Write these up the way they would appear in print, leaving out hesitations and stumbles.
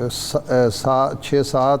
6-7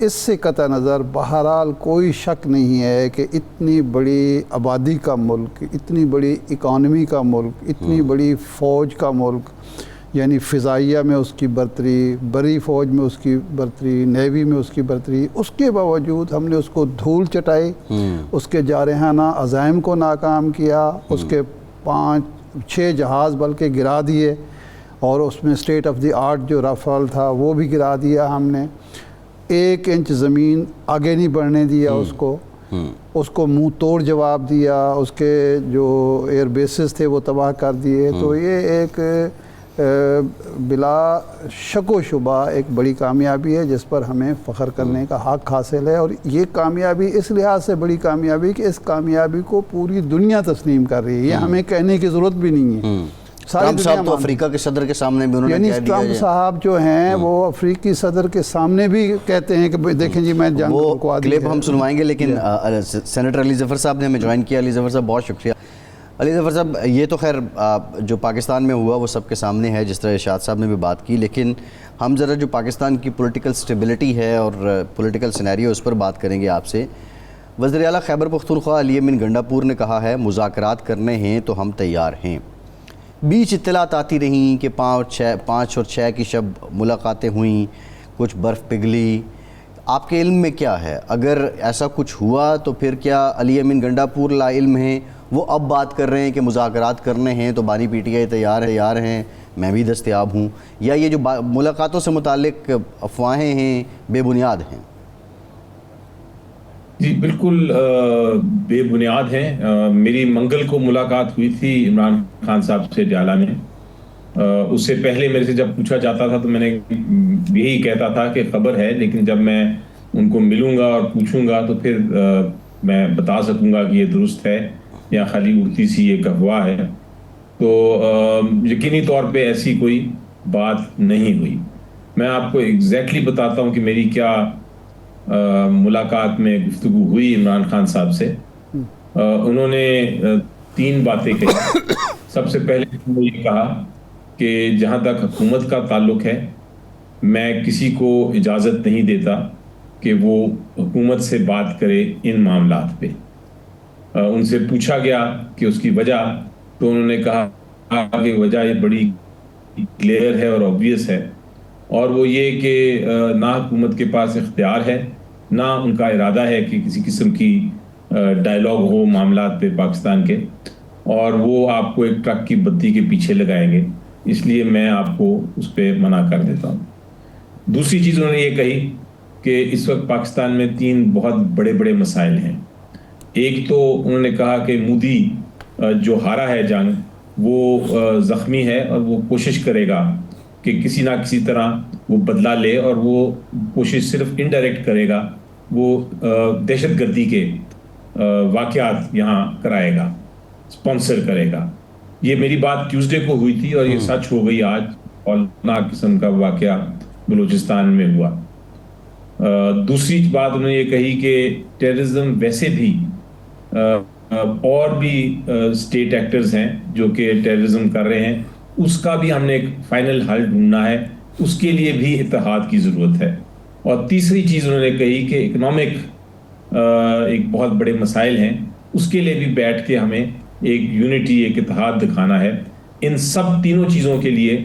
اس سے قطع نظر بہرحال کوئی شک نہیں ہے کہ اتنی بڑی آبادی کا ملک، اتنی بڑی اکانومی کا ملک، اتنی بڑی فوج کا ملک، یعنی فضائیہ میں اس کی برتری، بری فوج میں اس کی برتری، نیوی میں اس کی برتری، اس کے باوجود ہم نے اس کو دھول چٹائی، اس کے جارحانہ عزائم کو ناکام کیا، اس کے 5-6 جہاز بلکہ گرا دیے، اور اس میں اسٹیٹ آف دی آرٹ جو رافال تھا وہ بھی گرا دیا ہم نے، 1 انچ زمین آگے نہیں بڑھنے دیا اس کو منہ توڑ جواب دیا، اس کے جو ایئر بیسز تھے وہ تباہ کر دیے۔ تو یہ ایک بلا شک و شبہ ایک بڑی کامیابی ہے جس پر ہمیں فخر کرنے کا حق حاصل ہے، اور یہ کامیابی اس لحاظ سے بڑی کامیابی کہ اس کامیابی کو پوری دنیا تسلیم کر رہی ہے، یہ ہمیں کہنے کی ضرورت بھی نہیں ہے۔ ٹرمپ صاحب تو افریقہ کے صدر کے سامنے بھی انہوں نے یعنی کہہ دیا، ٹرمپ صاحب جو ہیں وہ افریقی صدر کے سامنے بھی کہتے ہیں کہ دیکھیں جی میں جنگ رکوا دی ہے۔ کلپ ہم سنوائیں گے، لیکن سینیٹر علی ظفر صاحب نے ہمیں جوائن کیا۔ علی ظفر صاحب بہت شکریہ۔ علی ظفر صاحب، یہ تو خیر جو پاکستان میں ہوا وہ سب کے سامنے ہے، جس طرح ارشاد صاحب نے بھی بات کی، لیکن ہم ذرا جو پاکستان کی پولیٹیکل سٹیبلٹی ہے اور پولیٹیکل سینیریو اس پر بات کریں گے آپ سے۔ وزیر اعلیٰ خیبر پختونخوا علی امین گنڈاپور نے کہا ہے مذاکرات کرنے ہیں تو ہم تیار ہیں۔ بیچ اطلاعات آتی رہیں کہ 5 اور 6 کی شب ملاقاتیں ہوئیں، کچھ برف پگھلی، آپ کے علم میں کیا ہے؟ اگر ایسا کچھ ہوا تو پھر کیا علی امین گنڈاپور لا علم ہیں، وہ اب بات کر رہے ہیں کہ مذاکرات کرنے ہیں تو بانی پی ٹی آئی تیار ہیں، میں بھی دستیاب ہوں، یا یہ جو ملاقاتوں سے متعلق افواہیں ہیں بے بنیاد ہیں؟ جی بالکل بے بنیاد ہیں۔ میری منگل کو ملاقات ہوئی تھی عمران خان صاحب سے ڈیالہ میں۔ اس سے پہلے میرے سے جب پوچھا جاتا تھا تو میں نے یہی کہتا تھا کہ خبر ہے، لیکن جب میں ان کو ملوں گا اور پوچھوں گا تو پھر میں بتا سکوں گا کہ یہ درست ہے یا خالی اڑتی سی ایک افواہ ہے۔ تو یقینی طور پہ ایسی کوئی بات نہیں ہوئی۔ میں آپ کو ایگزیکٹلی بتاتا ہوں کہ میری کیا ملاقات میں گفتگو ہوئی عمران خان صاحب سے۔ انہوں نے 3 باتیں کہی۔ سب سے پہلے انہوں نے یہ کہا کہ جہاں تک حکومت کا تعلق ہے میں کسی کو اجازت نہیں دیتا کہ وہ حکومت سے بات کرے ان معاملات پہ۔ ان سے پوچھا گیا کہ اس کی وجہ، تو انہوں نے کہا کہ وجہ یہ بڑی کلیئر ہے اور آبویس ہے، اور وہ یہ کہ نہ حکومت کے پاس اختیار ہے، نہ ان کا ارادہ ہے کہ کسی قسم کی ڈائیلاگ ہو معاملات پہ پاکستان کے، اور وہ آپ کو ایک ٹرک کی بتی کے پیچھے لگائیں گے، اس لیے میں آپ کو اس پہ منع کر دیتا ہوں۔ دوسری چیز انہوں نے یہ کہی کہ اس وقت پاکستان میں 3 بہت بڑے بڑے مسائل ہیں۔ ایک تو انہوں نے کہا کہ مودی جو ہارا ہے جنگ وہ زخمی ہے، اور وہ کوشش کرے گا کہ کسی نہ کسی طرح وہ بدلہ لے، اور وہ کوشش صرف انڈائریکٹ کرے گا، وہ دہشت گردی کے واقعات یہاں کرائے گا، اسپانسر کرے گا۔ یہ میری بات ٹیوزڈے کو ہوئی تھی اور یہ سچ ہو گئی آج، ہولناک قسم کا واقعہ بلوچستان میں ہوا۔ دوسری بات انہوں نے یہ کہی کہ ٹیررزم ویسے بھی اور بھی اسٹیٹ ایکٹرز ہیں جو کہ ٹیررزم کر رہے ہیں، اس کا بھی ہم نے ایک فائنل حل ڈھونڈنا ہے، اس کے لیے بھی اتحاد کی ضرورت ہے۔ اور تیسری چیز انہوں نے کہی کہ اکنامک ایک بہت بڑے مسائل ہیں، اس کے لیے بھی بیٹھ کے ہمیں ایک یونٹی، ایک اتحاد دکھانا ہے۔ ان سب تینوں چیزوں کے لیے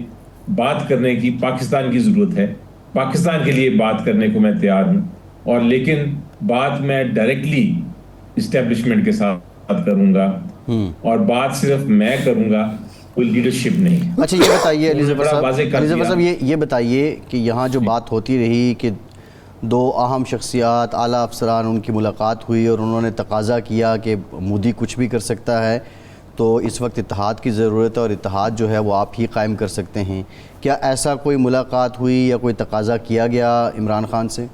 بات کرنے کی پاکستان کی ضرورت ہے۔ پاکستان کے لیے بات کرنے کو میں تیار ہوں، اور لیکن بات میں ڈائریکٹلی اسٹیبلشمنٹ کے ساتھ کروں گا، اور بات صرف میں کروں گا، کوئی لیڈرشپ نہیں۔ اچھا یہ بتائیے علی ظفر صاحب، یہ بتائیے کہ یہاں جو بات ہوتی رہی کہ 2 اہم شخصیات، اعلیٰ افسران، ان کی ملاقات ہوئی اور انہوں نے تقاضا کیا کہ مودی کچھ بھی کر سکتا ہے تو اس وقت اتحاد کی ضرورت ہے، اور اتحاد جو ہے وہ آپ ہی قائم کر سکتے ہیں، کیا ایسا کوئی ملاقات ہوئی یا کوئی تقاضا کیا گیا عمران خان سے؟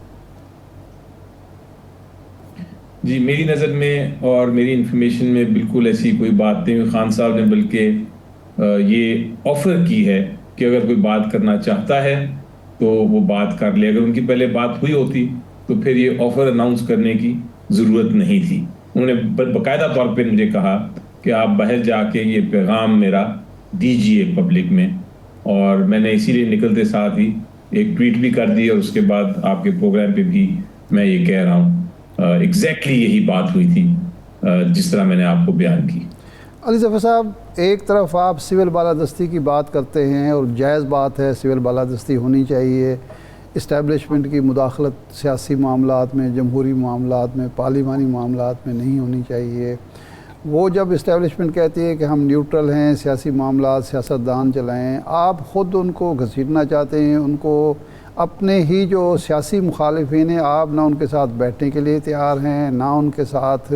جی میری نظر میں اور میری انفارمیشن میں بالکل ایسی کوئی بات نہیں ہوئی۔ خان صاحب نے بلکہ یہ آفر کی ہے کہ اگر کوئی بات کرنا چاہتا ہے تو وہ بات کر لے۔ اگر ان کی پہلے بات ہوئی ہوتی تو پھر یہ آفر اناؤنس کرنے کی ضرورت نہیں تھی۔ انہوں نے باقاعدہ طور پہ مجھے کہا کہ آپ باہر جا کے یہ پیغام میرا دیجیے پبلک میں، اور میں نے اسی لیے نکلتے ساتھ ہی ایک ٹویٹ بھی کر دی، اور اس کے بعد آپ کے پروگرام پہ بھی میں یہ کہہ رہا ہوں ایگزیکٹلی یہی بات ہوئی تھی جس طرح میں نے آپ کو بیان کی۔ علی ظفر صاحب، ایک طرف آپ سول بالادستی کی بات کرتے ہیں اور جائز بات ہے، سول بالادستی ہونی چاہیے، اسٹیبلشمنٹ کی مداخلت سیاسی معاملات میں، جمہوری معاملات میں، پارلیمانی معاملات میں نہیں ہونی چاہیے۔ وہ جب اسٹیبلشمنٹ کہتی ہے کہ ہم نیوٹرل ہیں، سیاسی معاملات سیاستدان چلائیں، آپ خود ان کو گھسیٹنا چاہتے ہیں، ان کو اپنے ہی جو سیاسی مخالفین ہیں، آپ نہ ان کے ساتھ بیٹھنے کے لیے تیار ہیں، نہ ان کے ساتھ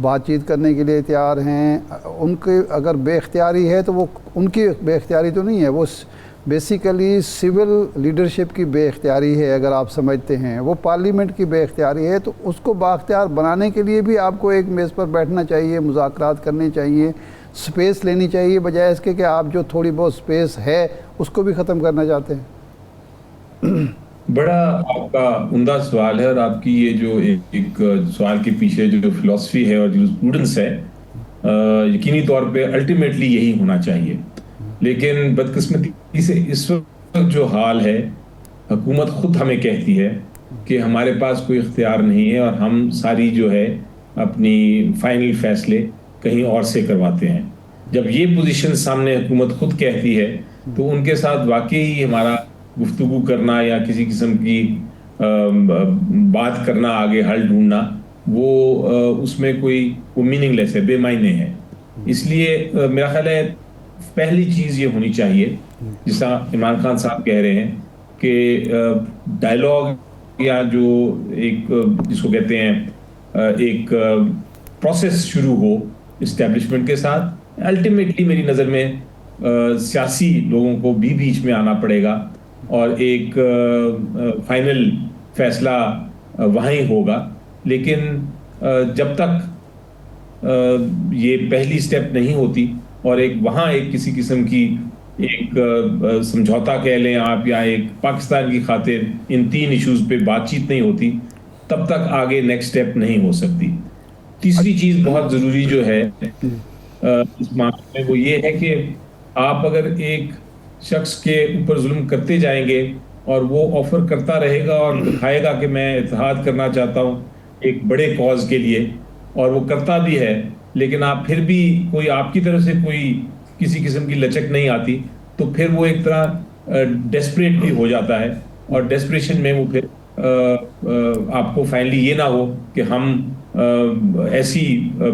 بات چیت کرنے کے لیے تیار ہیں۔ ان کے اگر بے اختیاری ہے تو وہ ان کی بے اختیاری تو نہیں ہے، وہ بیسیکلی سول لیڈرشپ کی بے اختیاری ہے۔ اگر آپ سمجھتے ہیں وہ پارلیمنٹ کی بے اختیاری ہے، تو اس کو بااختیار بنانے کے لیے بھی آپ کو ایک میز پر بیٹھنا چاہیے، مذاکرات کرنے چاہیے، سپیس لینی چاہیے، بجائے اس کے کہ آپ جو تھوڑی بہت سپیس ہے اس کو بھی ختم کرنا چاہتے ہیں۔ بڑا آپ کا عمدہ سوال ہے، اور آپ کی یہ جو ایک سوال کے پیچھے جو فلسفی ہے اور جو اسٹوڈنٹس ہے، یقینی طور پہ الٹیمیٹلی یہی ہونا چاہیے۔ لیکن بدقسمتی سے اس وقت جو حال ہے، حکومت خود ہمیں کہتی ہے کہ ہمارے پاس کوئی اختیار نہیں ہے، اور ہم ساری جو ہے اپنی فائنل فیصلے کہیں اور سے کرواتے ہیں۔ جب یہ پوزیشن سامنے حکومت خود کہتی ہے تو ان کے ساتھ واقعی ہمارا گفتگو کرنا یا کسی قسم کی بات کرنا، آگے حل ڈھونڈنا، وہ اس میں کوئی میننگ لیس ہے، بے معنی ہے۔ اس لیے میرا خیال ہے پہلی چیز یہ ہونی چاہیے، جس طرح عمران خان صاحب کہہ رہے ہیں کہ ڈائیلاگ یا جو ایک جس کو کہتے ہیں ایک پروسیس شروع ہو اسٹیبلشمنٹ کے ساتھ۔ الٹیمیٹلی میری نظر میں سیاسی لوگوں کو بھی بیچ میں آنا پڑے گا، اور ایک فائنل فیصلہ وہیں ہوگا۔ لیکن جب تک یہ پہلی سٹیپ نہیں ہوتی اور وہاں ایک کسی قسم کی ایک سمجھوتا کہہ لیں آپ، یا ایک پاکستان کی خاطر ان 3 ایشوز پہ بات چیت نہیں ہوتی، تب تک آگے نیکسٹ سٹیپ نہیں ہو سکتی۔ تیسری چیز بہت ضروری جو ہے اس معاملے میں، وہ یہ ہے کہ آپ اگر ایک شخص کے اوپر ظلم کرتے جائیں گے اور وہ آفر کرتا رہے گا اور دکھائے گا کہ میں اتحاد کرنا چاہتا ہوں ایک بڑے کاز کے لیے، اور وہ کرتا بھی ہے، لیکن آپ پھر بھی کوئی آپ کی طرف سے کوئی کسی قسم کی لچک نہیں آتی، تو پھر وہ ایک طرح ڈیسپریٹ بھی ہو جاتا ہے، اور ڈیسپریشن میں وہ پھر آپ کو فائنلی یہ نہ ہو کہ ہم ایسی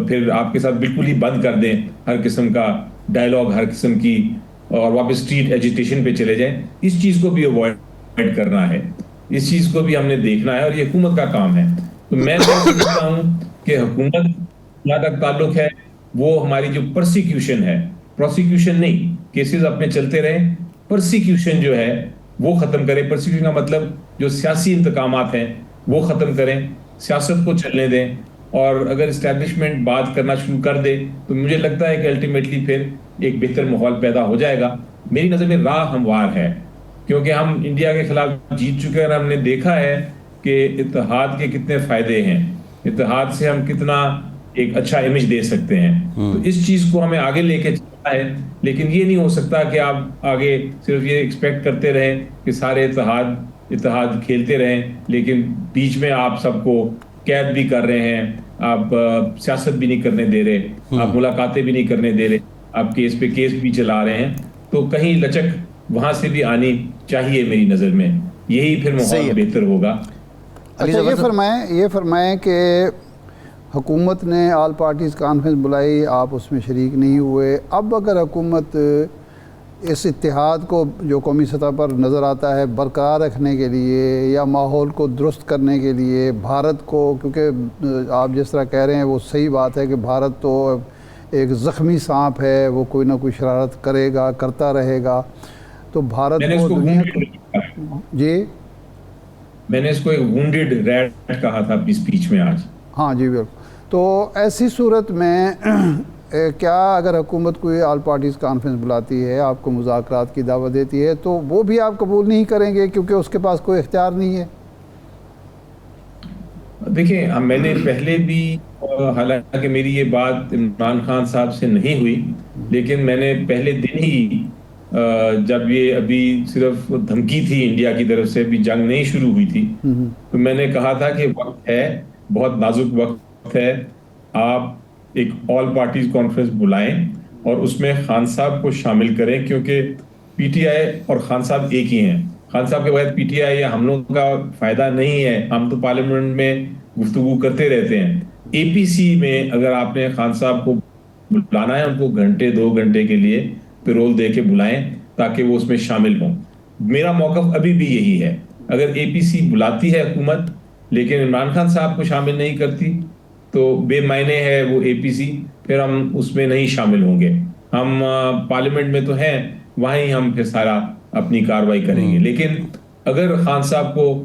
پھر آپ کے ساتھ بالکل ہی بند کر دیں ہر قسم کا ڈائلاگ، ہر قسم کی، اور واپس اسٹریٹ ایجیٹیشن پہ چلے جائیں۔ اس چیز کو بھی اوائڈ کرنا ہے، اس چیز کو بھی ہم نے دیکھنا ہے، اور یہ حکومت کا کام ہے۔ تو میں سمجھتا ہوں کہ حکومت جہاں تک تعلق ہے، وہ ہماری جو پرسیکیوشن ہے، پروسیکیوشن نہیں، کیسز اپنے چلتے رہیں، پرسیکیوشن جو ہے وہ ختم کریں۔ پرسیکیوشن کا مطلب جو سیاسی انتقامات ہیں وہ ختم کریں، سیاست کو چلنے دیں، اور اگر اسٹیبلشمنٹ بات کرنا شروع کر دے تو مجھے لگتا ہے کہ الٹیمیٹلی پھر ایک بہتر ماحول پیدا ہو جائے گا۔ میری نظر میں راہ ہموار ہے، کیونکہ ہم انڈیا کے خلاف جیت چکے ہیں، اور ہم نے دیکھا ہے کہ اتحاد کے کتنے فائدے ہیں، اتحاد سے ہم کتنا ایک اچھا امیج دے سکتے ہیں۔ تو اس چیز کو ہمیں آگے لے کے چلنا ہے، لیکن یہ نہیں ہو سکتا کہ آپ آگے صرف یہ ایکسپیکٹ کرتے رہیں کہ سارے اتحاد کھیلتے رہیں، لیکن بیچ میں آپ سب کو قید بھی کر رہے ہیں، آپ سیاست بھی نہیں کرنے دے رہے، آپ ملاقاتیں بھی نہیں کرنے دے رہے، آپ کیس پہ کیس بھی چلا رہے ہیں۔ تو کہیں لچک وہاں سے بھی آنی چاہیے میری نظر میں، یہی پھر ماحول بہتر ہوگا۔ اچھا، یہ فرمائیں کہ حکومت نے آل پارٹیز کانفرنس بلائی، آپ اس میں شریک نہیں ہوئے۔ اب اگر حکومت اس اتحاد کو جو قومی سطح پر نظر آتا ہے برقرار رکھنے کے لیے یا ماحول کو درست کرنے کے لیے بھارت کو، کیونکہ آپ جس طرح کہہ رہے ہیں وہ صحیح بات ہے کہ بھارت تو ایک زخمی سانپ ہے، وہ کوئی نہ کوئی شرارت کرے گا، کرتا رہے گا، تو بھارت کو دنیا کو جی میں نے اس کو ایک وونڈڈ ریٹ کہا تھا اپنی اسپیچ میں آج۔ ہاں جی بالکل۔ تو ایسی صورت میں کیا اگر حکومت کوئی آل پارٹیز کانفرنس بلاتی ہے، آپ کو مذاکرات کی دعوت دیتی ہے، تو وہ بھی آپ قبول نہیں کریں گے کیونکہ اس کے پاس کوئی اختیار نہیں ہے؟ دیکھیں، میں نے پہلے بھی، حالانکہ میری یہ بات عمران خان صاحب سے نہیں ہوئی، لیکن میں نے پہلے دن ہی جب یہ ابھی صرف دھمکی تھی انڈیا کی طرف سے، ابھی جنگ نہیں شروع ہوئی تھی، تو میں نے کہا تھا کہ وقت ہے، بہت نازک وقت ہے، آپ ایک آل پارٹیز کانفرنس بلائیں اور اس میں خان صاحب کو شامل کریں، کیونکہ پی ٹی آئی اور خان صاحب ایک ہی ہیں. خان صاحب کے بغیر پی ٹی آئی یا ہم لوگوں کا فائدہ نہیں ہے. ہم تو پارلیمنٹ میں گفتگو کرتے رہتے ہیں. اے پی سی میں اگر آپ نے خان صاحب کو بلانا ہے، ان کو گھنٹے 2 گھنٹے کے لیے پیرول دے کے بلائیں تاکہ وہ اس میں شامل ہوں. میرا موقف ابھی بھی یہی ہے. اگر اے پی سی بلاتی ہے حکومت لیکن عمران خان صاحب کو شامل نہیں کرتی تو بے معنی ہے وہ اے پی سی، پھر ہم اس میں نہیں شامل ہوں گے. ہم پارلیمنٹ میں تو ہیں، وہاں ہی ہم پھر سارا اپنی کاروائی کریں گے. لیکن اگر خان صاحب کو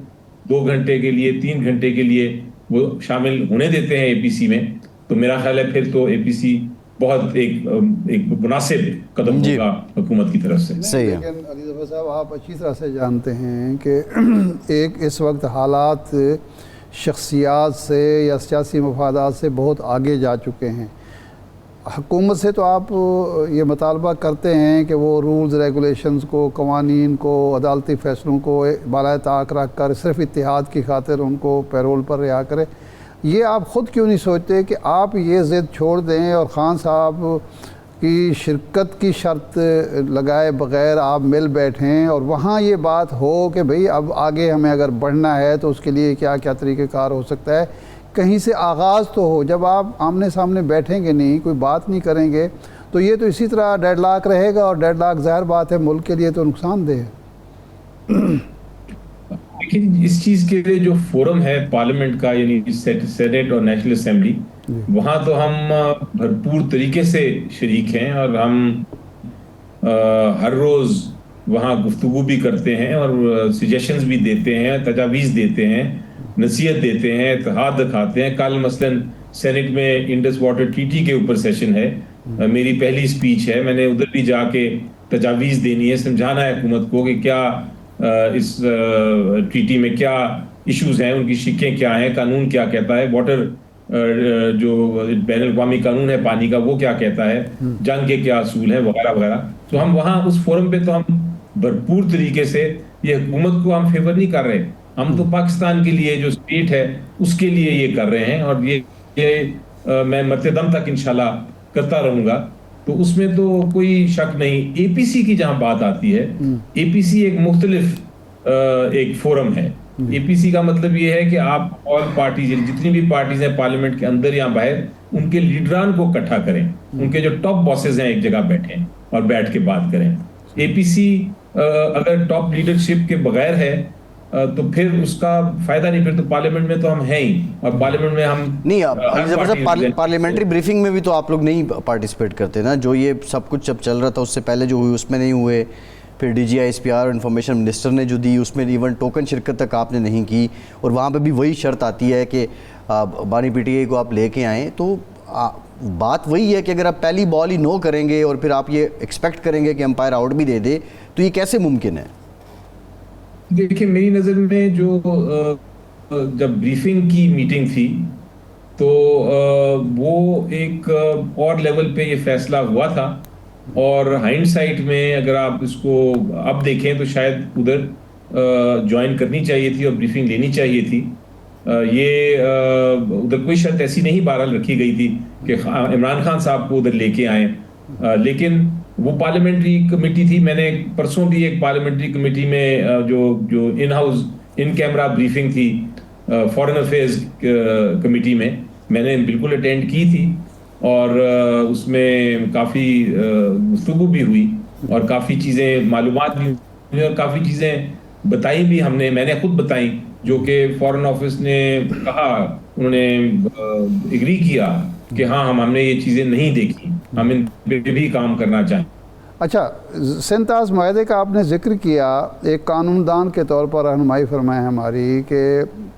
2 گھنٹے کے لیے 3 گھنٹے کے لیے وہ شامل ہونے دیتے ہیں اے پی سی میں، تو میرا خیال ہے پھر تو اے پی سی بہت ایک مناسب قدم ہوگا حکومت کی طرف سے. صحیح ہے. لیکن علی ظفر صاحب آپ اچھی طرح سے جانتے ہیں کہ ایک اس وقت حالات شخصیات سے یا سیاسی مفادات سے بہت آگے جا چکے ہیں. حکومت سے تو آپ یہ مطالبہ کرتے ہیں کہ وہ رولز ریگولیشنز کو، قوانین کو، عدالتی فیصلوں کو بالائے طاق رکھ کر صرف اتحاد کی خاطر ان کو پیرول پر رہا کرے. یہ آپ خود کیوں نہیں سوچتے کہ آپ یہ ضد چھوڑ دیں اور خان صاحب کی شرکت کی شرط لگائے بغیر آپ مل بیٹھیں اور وہاں یہ بات ہو کہ بھئی اب آگے ہمیں اگر بڑھنا ہے تو اس کے لیے کیا کیا طریقہ کار ہو سکتا ہے؟ کہیں سے آغاز تو ہو. جب آپ آمنے سامنے بیٹھیں گے نہیں، کوئی بات نہیں کریں گے، تو یہ تو اسی طرح ڈیڈ لاک رہے گا، اور ڈیڈ لاک ظاہر بات ہے ملک کے لیے تو نقصان دہ ہے. لیکن اس چیز کے لیے جو فورم ہے پارلیمنٹ کا، یعنی سینیٹ اور نیشنل اسمبلی، وہاں تو ہم بھرپور طریقے سے شریک ہیں اور ہم ہر روز وہاں گفتگو بھی کرتے ہیں اور سجیشنز بھی دیتے ہیں، تجاویز دیتے ہیں، نصیحت دیتے ہیں، اتحاد دکھاتے ہیں. کل مثلاً سینٹ میں انڈس واٹر ٹریٹی کے اوپر سیشن ہے، میری پہلی سپیچ ہے. میں نے ادھر بھی جا کے تجاویز دینی ہے، سمجھانا ہے حکومت کو کہ کیا اس ٹریٹی میں کیا ایشوز ہیں، ان کی شکیں کیا ہیں، قانون کیا کہتا ہے، واٹر جو بین الاقوامی قانون ہے پانی کا وہ کیا کہتا ہے، جنگ کے کیا اصول ہیں، وغیرہ وغیرہ. تو ہم وہاں اس فورم پہ تو ہم بھرپور طریقے سے، یہ حکومت کو ہم فیور نہیں کر رہے، ہم تو پاکستان کے لیے جو اسٹیٹ ہے اس کے لیے یہ کر رہے ہیں، اور یہ میں مرتے دم تک انشاءاللہ کرتا رہوں گا. تو اس میں تو کوئی شک نہیں. اے پی سی کی جہاں بات آتی ہے، اے پی سی ایک مختلف ایک فورم ہے. اے پی سی کا مطلب یہ ہے کہ آپ آل پارٹیز، جتنی بھی پارٹیز ہیں پارلیمنٹ کے اندر یا باہر، ان کے لیڈران کو اکٹھا کریں، ان کے جو ٹاپ باسز ہیں ایک جگہ بیٹھیں اور بیٹھ کے بات کریں. اے پی سی اگر ٹاپ لیڈرشپ کے بغیر ہے تو پھر اس کا فائدہ نہیں. پھر تو پارلیمنٹ میں تو ہم ہیں ہی، اور پارلیمنٹ میں ہم نہیں. پارلیمنٹری بریفنگ میں بھی تو آپ لوگ نہیں پارٹیسپیٹ کرتے نا. جو یہ سب کچھ جب چل رہا تھا اس سے پہلے جو ہوئی اس میں نہیں ہوئے، پھر D G I S P R information minister نے جو دی اس میں ایون ٹوکن شرکت تک آپ نے نہیں کی، اور وہاں پہ بھی وہی شرط آتی ہے کہ بانی پی ٹی آئی کو آپ لے کے آئیں. تو بات وہی ہے کہ اگر آپ پہلی بال ہی نو کریں گے اور پھر آپ یہ ایکسپیکٹ کریں گے کہ امپائر آؤٹ بھی دے دے، تو یہ کیسے ممکن ہے؟ دیکھیں میری نظر میں جو جب بریفنگ کی میٹنگ تھی تو وہ ایک اور لیول پہ یہ فیصلہ ہوا تھا، اور ہائنڈ سائٹ میں اگر آپ اس کو اب دیکھیں تو شاید ادھر جوائن کرنی چاہیے تھی اور بریفنگ لینی چاہیے تھی. یہ ادھر کوئی شرط ایسی نہیں بہرحال رکھی گئی تھی کہ عمران خان صاحب کو ادھر لے کے آئیں، لیکن وہ پارلیمنٹری کمیٹی تھی. میں نے پرسوں بھی ایک پارلیمنٹری کمیٹی میں جو in house in camera briefing تھی فارن افیئرز کمیٹی میں نے بالکل اٹینڈ کی تھی، اور اس میں کافی گفتگو بھی ہوئی اور کافی چیزیں معلومات بھی ہوئی اور کافی چیزیں بتائی بھی ہم نے، میں نے خود بتائی، جو کہ فارن آفس نے کہا، انہوں نے اگری کیا کہ ہاں ہم نے یہ چیزیں نہیں دیکھی، ہم ان پہ بھی کام کرنا چاہیں. اچھا، سنتاز معاہدے کا آپ نے ذکر کیا، ایک قانون دان کے طور پر رہنمائی فرمائیں ہماری کہ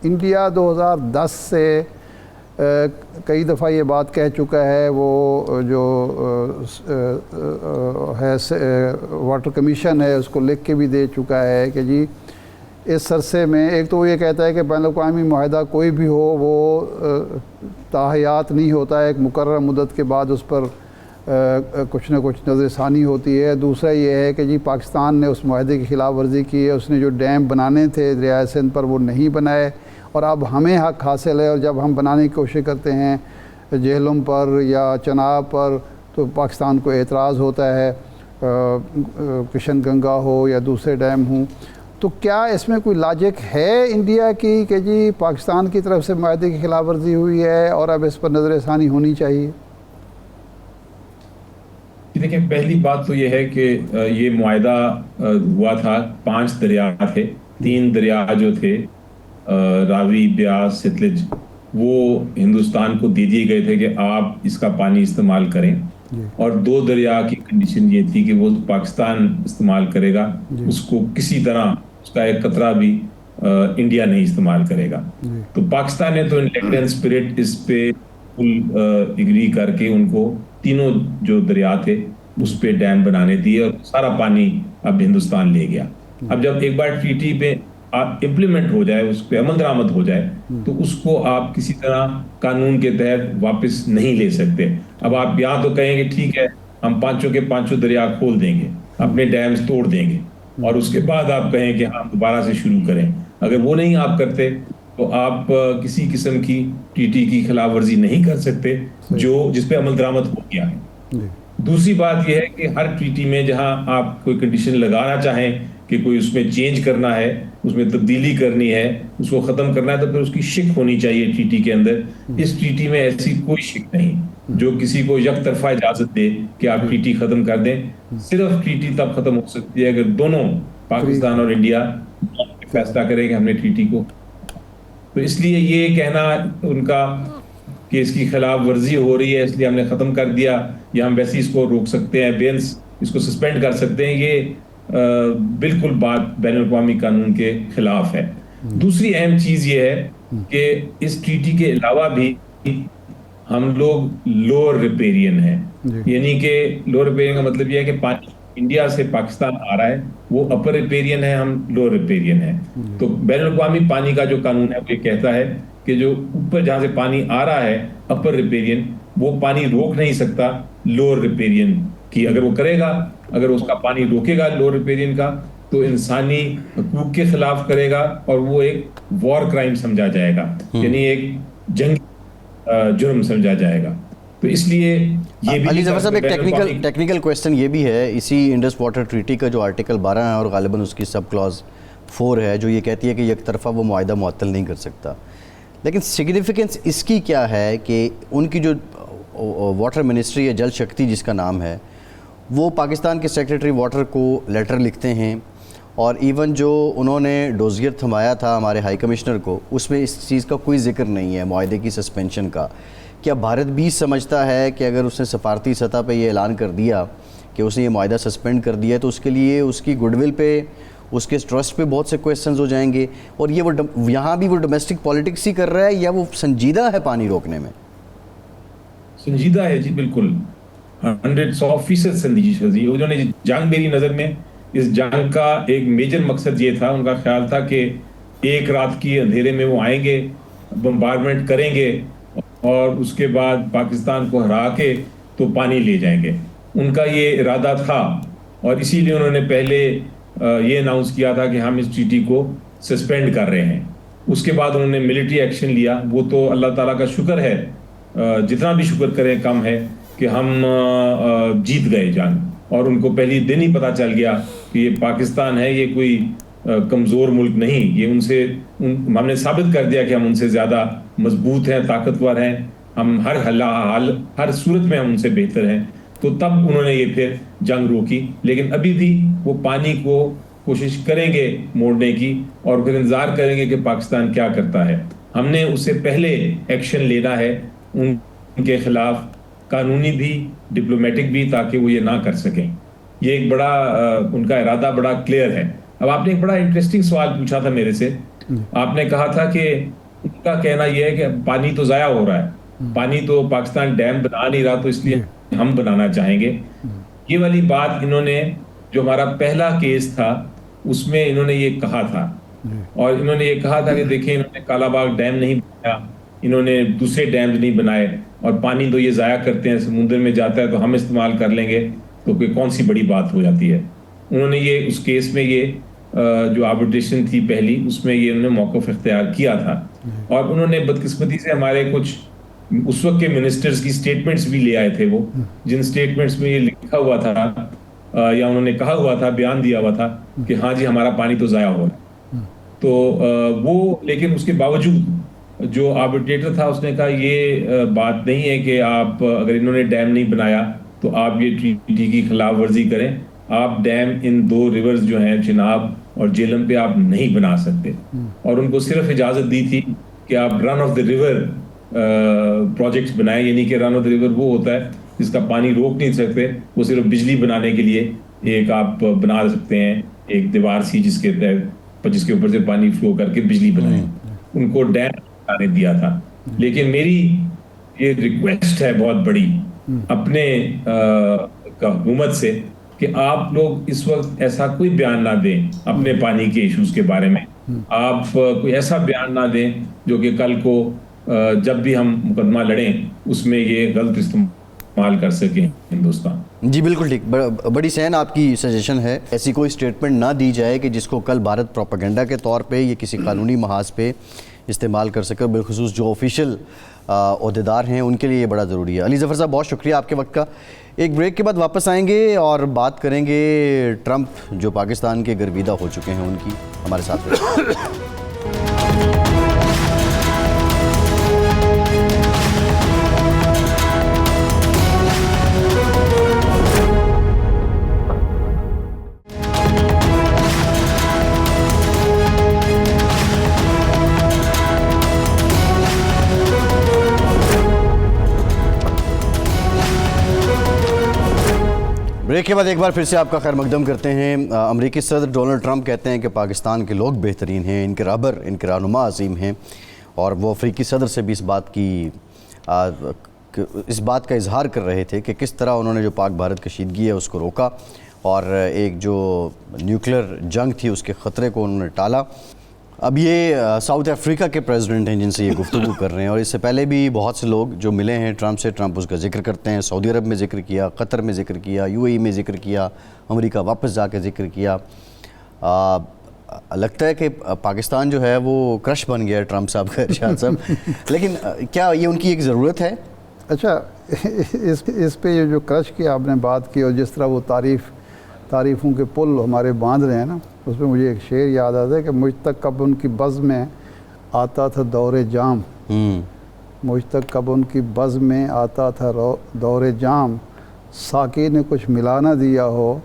انڈیا 2010 سے کئی دفعہ یہ بات کہہ چکا ہے، وہ جو ہے واٹر کمیشن ہے اس کو لکھ کے بھی دے چکا ہے کہ جی اس عرصے میں، ایک تو وہ یہ کہتا ہے کہ بین الاقوامی معاہدہ کوئی بھی ہو وہ تاحیات نہیں ہوتا ہے، ایک مقررہ مدت کے بعد اس پر کچھ نہ کچھ نظر ثانی ہوتی ہے. دوسرا یہ ہے کہ جی پاکستان نے اس معاہدے کی خلاف ورزی کی ہے, اس نے جو ڈیم بنانے تھے دریائے سندھ پر وہ نہیں بنائے, اور اب ہمیں حق حاصل ہے, اور جب ہم بنانے کی کوشش کرتے ہیں جہلم پر یا چناب پر تو پاکستان کو اعتراض ہوتا ہے, کشن گنگا ہو یا دوسرے ڈیم ہوں. تو کیا اس میں کوئی لاجک ہے انڈیا کی کہ جی پاکستان کی طرف سے معاہدے کی خلاف ورزی ہوئی ہے اور اب اس پر نظر ثانی ہونی چاہیے؟ دیکھیں, پہلی بات تو یہ ہے کہ یہ معاہدہ ہوا تھا, 5 دریا تھے, 3 دریا جو تھے راوی, بیاس, ستلج, وہ ہندوستان کو دے دیے گئے تھے کہ آپ اس کا پانی استعمال کریں, اور 2 دریا کی کنڈیشن یہ تھی کہ وہ پاکستان استعمال کرے گا, اس کو کسی طرح اس کا ایک قطرہ بھی انڈیا نہیں استعمال کرے گا. تو پاکستان نے تو انٹینڈ اسپرٹ اس پہ فل اگری کر کے ان کو تینوں جو دریا تھے اس پہ ڈیم بنانے دیے, اور سارا پانی اب ہندوستان لے گیا. اب جب ایک بار ٹریٹی پہ امپلیمنٹ ہو جائے, اس پہ عمل درآمد ہو جائے, تو اس کو آپ کسی طرح قانون کے تحت واپس نہیں لے سکتے. اب آپ یہاں تو کہیں گے ٹھیک ہے ہم 5 کے 5 دریا کھول دیں گے, اپنے ڈیمز توڑ دیں گے, اور اس کے بعد آپ کہیں کہ ہم دوبارہ سے شروع کریں. اگر وہ نہیں آپ کرتے تو آپ کسی قسم کی ٹریٹی کی خلاف ورزی نہیں کر سکتے جس پہ عمل درآمد ہو گیا ہے. دوسری بات یہ ہے کہ ہر ٹریٹی میں جہاں آپ کوئی کنڈیشن لگانا چاہیں کہ کوئی اس میں چینج کرنا ہے, اس میں تبدیلی کرنی ہے, اس کو ختم کرنا ہے, تو پھر اس کی شک ہونی چاہیے ٹریٹی کے اندر. اس ٹریٹی میں ایسی کوئی شک نہیں جو کسی کو یک طرفہ اجازت دے کہ آپ ٹریٹی ختم کر دیں. صرف ٹریٹی تب ختم ہو سکتی ہے اگر دونوں پاکستان اور انڈیا فیصلہ کریں کہ ہم نے ٹریٹی کو. تو اس لیے یہ کہنا ان کا کہ اس کی خلاف ورزی ہو رہی ہے اس لیے ہم نے ختم کر دیا, یا ہم ویسے اس کو روک سکتے ہیں, بینس اس کو سسپینڈ کر سکتے ہیں, یہ بالکل بات بین الاقوامی قانون کے خلاف ہے. دوسری اہم چیز یہ ہے کہ اس ٹریٹی کے علاوہ بھی ہم لوگ لوور ریپیرین ہیں, یعنی کہ لوور ریپیرین کا مطلب یہ ہے کہ پانی انڈیا سے پاکستان آ رہا ہے, وہ اپر ریپیرین ہے, ہم لوور ریپیرین ہیں. تو بین الاقوامی پانی کا جو قانون ہے وہ یہ کہتا ہے کہ جو اوپر جہاں سے پانی آ رہا ہے اپر ریپیرین, وہ پانی روک نہیں سکتا لوور ریپیرین کی. اگر وہ کرے گا, اگر اس کا پانی روکے گا لوور ریپیرین کا, تو انسانی حقوق کے خلاف کرے گا, اور وہ ایک وار کرائم سمجھا جائے گا, یعنی ایک جنگ جرم سمجھا جائے گا. تو اس لیے یہ بھی علی ظفر صاحب ایک ٹیکنیکل کویسچن یہ بھی ہے اسی انڈس واٹر ٹریٹی کا جو آرٹیکل 12 ہے اور غالباً اس کی سب کلاز 4 ہے, جو یہ کہتی ہے کہ یک طرفہ وہ معاہدہ معطل نہیں کر سکتا. لیکن سگنیفیکنس اس کی کیا ہے کہ ان کی جو واٹر منسٹری ہے, جل شکتی جس کا نام ہے, وہ پاکستان کے سیکریٹری واٹر کو لیٹر لکھتے ہیں, اور ایون جو انہوں نے ڈوزیئر تھمایا تھا ہمارے ہائی کمشنر کو, اس میں اس چیز کا کوئی ذکر نہیں ہے معاہدے کی سسپینشن کا. کیا بھارت بھی سمجھتا ہے کہ اگر اس نے سفارتی سطح پہ یہ اعلان کر دیا کہ اس نے یہ معاہدہ سسپینڈ کر دیا ہے تو اس کے لیے اس کی گڈ ول پہ, اس کے ٹرسٹ پہ بہت سے کویسچنز ہو جائیں گے, اور یہ وہ یہاں بھی وہ ڈومیسٹک پالیٹکس ہی کر رہا ہے, یا وہ سنجیدہ ہے پانی روکنے میں؟ سنجیدہ ہے جی, بالکل 100% سنجیدہ. انہوں نے جنگ, میری نظر میں اس جنگ کا ایک میجر مقصد یہ تھا, ان کا خیال تھا کہ ایک رات کی اندھیرے میں وہ آئیں گے, بمبارڈمنٹ کریں گے, اور اس کے بعد پاکستان کو ہرا کے تو پانی لے جائیں گے. ان کا یہ ارادہ تھا, اور اسی لیے انہوں نے پہلے یہ اناؤنس کیا تھا کہ ہم اس ٹریٹی کو سسپینڈ کر رہے ہیں. اس کے بعد انہوں نے ملٹری ایکشن لیا. وہ تو اللہ تعالیٰ کا شکر ہے, جتنا بھی شکر کریں کم ہے, کہ ہم جیت گئے جنگ, اور ان کو پہلی دن ہی پتہ چل گیا کہ یہ پاکستان ہے, یہ کوئی کمزور ملک نہیں, یہ ہم نے ثابت کر دیا کہ ہم ان سے زیادہ مضبوط ہیں, طاقتور ہیں, ہم ہر صورت میں ہم ان سے بہتر ہیں. تو تب انہوں نے یہ پھر جنگ روکی. لیکن ابھی بھی وہ پانی کو کوشش کریں گے موڑنے کی, اور پھر انتظار کریں گے کہ پاکستان کیا کرتا ہے. ہم نے اس سے پہلے ایکشن لینا ہے ان کے خلاف, قانونی بھی ڈپلومیٹک بھی, تاکہ وہ یہ نہ کر سکیں. یہ ایک بڑا ان کا ارادہ بڑا کلیئر ہے. اب آپ نے ایک بڑا انٹرسٹنگ سوال پوچھا تھا میرے سے. آپ نے کہا تھا کہ ان کا کہنا یہ ہے کہ پانی تو ضائع ہو رہا ہے, پانی تو پاکستان ڈیم بنا نہیں رہا, تو اس لیے ہم بنانا چاہیں گے. یہ والی بات انہوں نے, جو ہمارا پہلا کیس تھا اس میں انہوں نے یہ کہا تھا, اور انہوں نے یہ کہا تھا کہ دیکھیں انہوں نے کالا باغ ڈیم نہیں بنایا, انہوں نے دوسرے ڈیمز نہیں بنائے اور پانی تو یہ ضائع کرتے ہیں، سمندر میں جاتا ہے تو ہم استعمال کر لیں گے تو کوئی کون سی بڑی بات ہو جاتی ہے۔ انہوں نے یہ اس کیس میں یہ جو آربیٹریشن تھی پہلی، اس میں یہ انہوں نے موقف اختیار کیا تھا، اور انہوں نے بدقسمتی سے ہمارے کچھ اس وقت کے منسٹرز کی سٹیٹمنٹس بھی لے آئے تھے، وہ جن سٹیٹمنٹس میں یہ لکھا ہوا تھا یا انہوں نے کہا ہوا تھا، بیان دیا ہوا تھا کہ ہاں جی ہمارا پانی تو ضائع ہو رہا ہے، تو وہ لیکن اس کے باوجود جو آربیٹریٹر تھا اس نے کہا یہ بات نہیں ہے کہ آپ اگر انہوں نے ڈیم نہیں بنایا تو آپ یہ ٹریٹی کی خلاف ورزی کریں، آپ ڈیم ان 2 ریورز جو ہیں چناب اور جیلم پہ آپ نہیں بنا سکتے، اور ان کو صرف اجازت دی تھی کہ آپ رن آف دا ریور پروجیکٹس بنائیں، یعنی کہ رن آف دا ریور وہ ہوتا ہے جس کا پانی روک نہیں سکتے، وہ صرف بجلی بنانے کے لیے ایک آپ بنا سکتے ہیں ایک دیوار سی جس کے اوپر سے پانی فلو کر کے بجلی بنائیں، ان کو ڈیم بنانے دیا تھا۔ لیکن میری یہ ریکویسٹ ہے بہت بڑی اپنے حکومت سے کہ آپ لوگ اس وقت ایسا کوئی بیان نہ دیں اپنے پانی کے ایشوز کے بارے میں، آپ کوئی ایسا بیان نہ دیں جو کہ کل کو جب بھی ہم مقدمہ لڑیں اس میں یہ غلط استعمال کر سکیں ہندوستان۔ جی بالکل ٹھیک، بڑی سین آپ کی سجیشن ہے، ایسی کوئی سٹیٹمنٹ نہ دی جائے کہ جس کو کل بھارت پروپیگنڈا کے طور پہ یا کسی قانونی محاذ پہ استعمال کر سکے، بالخصوص جو آفیشیل عہدیدار ہیں ان کے لیے یہ بڑا ضروری ہے۔ علی ظفر صاحب بہت شکریہ آپ کے وقت کا، ایک بریک کے بعد واپس آئیں گے اور بات کریں گے ٹرمپ جو پاکستان کے گرویدہ ہو چکے ہیں ان کی، ہمارے ساتھ رہیں۔ بریک کے بعد ایک بار پھر سے آپ کا خیر مقدم کرتے ہیں۔ امریکی صدر ڈونلڈ ٹرمپ کہتے ہیں کہ پاکستان کے لوگ بہترین ہیں، ان کے رہبر، ان کے رہنما عظیم ہیں، اور وہ افریقی صدر سے بھی اس بات کا اظہار کر رہے تھے کہ کس طرح انہوں نے جو پاک بھارت کشیدگی ہے اس کو روکا اور ایک جو نیوکلیر جنگ تھی اس کے خطرے کو انہوں نے ٹالا۔ اب یہ ساؤتھ افریقہ کے پریزیڈنٹ ہیں جن سے یہ گفتگو کر رہے ہیں، اور اس سے پہلے بھی بہت سے لوگ جو ملے ہیں ٹرمپ سے، ٹرمپ اس کا ذکر کرتے ہیں، سعودی عرب میں ذکر کیا، قطر میں ذکر کیا، UAE میں ذکر کیا، امریکہ واپس جا کے ذکر کیا۔ لگتا ہے کہ پاکستان جو ہے وہ کرش بن گیا ہے ٹرمپ صاحب کا، ارشاد صاحب، لیکن کیا یہ ان کی ایک ضرورت ہے؟ اچھا، اس پہ یہ جو کرش کی آپ نے بات کی اور جس طرح وہ تعریفوں کے پل ہمارے باندھ رہے ہیں نا، اس میں مجھے ایک شعر یاد آتا ہے کہ مجھ تک کب ان کی بزم میں آتا تھا دور جام، مجھ تک کب ان کی بزم میں آتا تھا دور جام، ساقی نے کچھ ملا نہ دیا ہو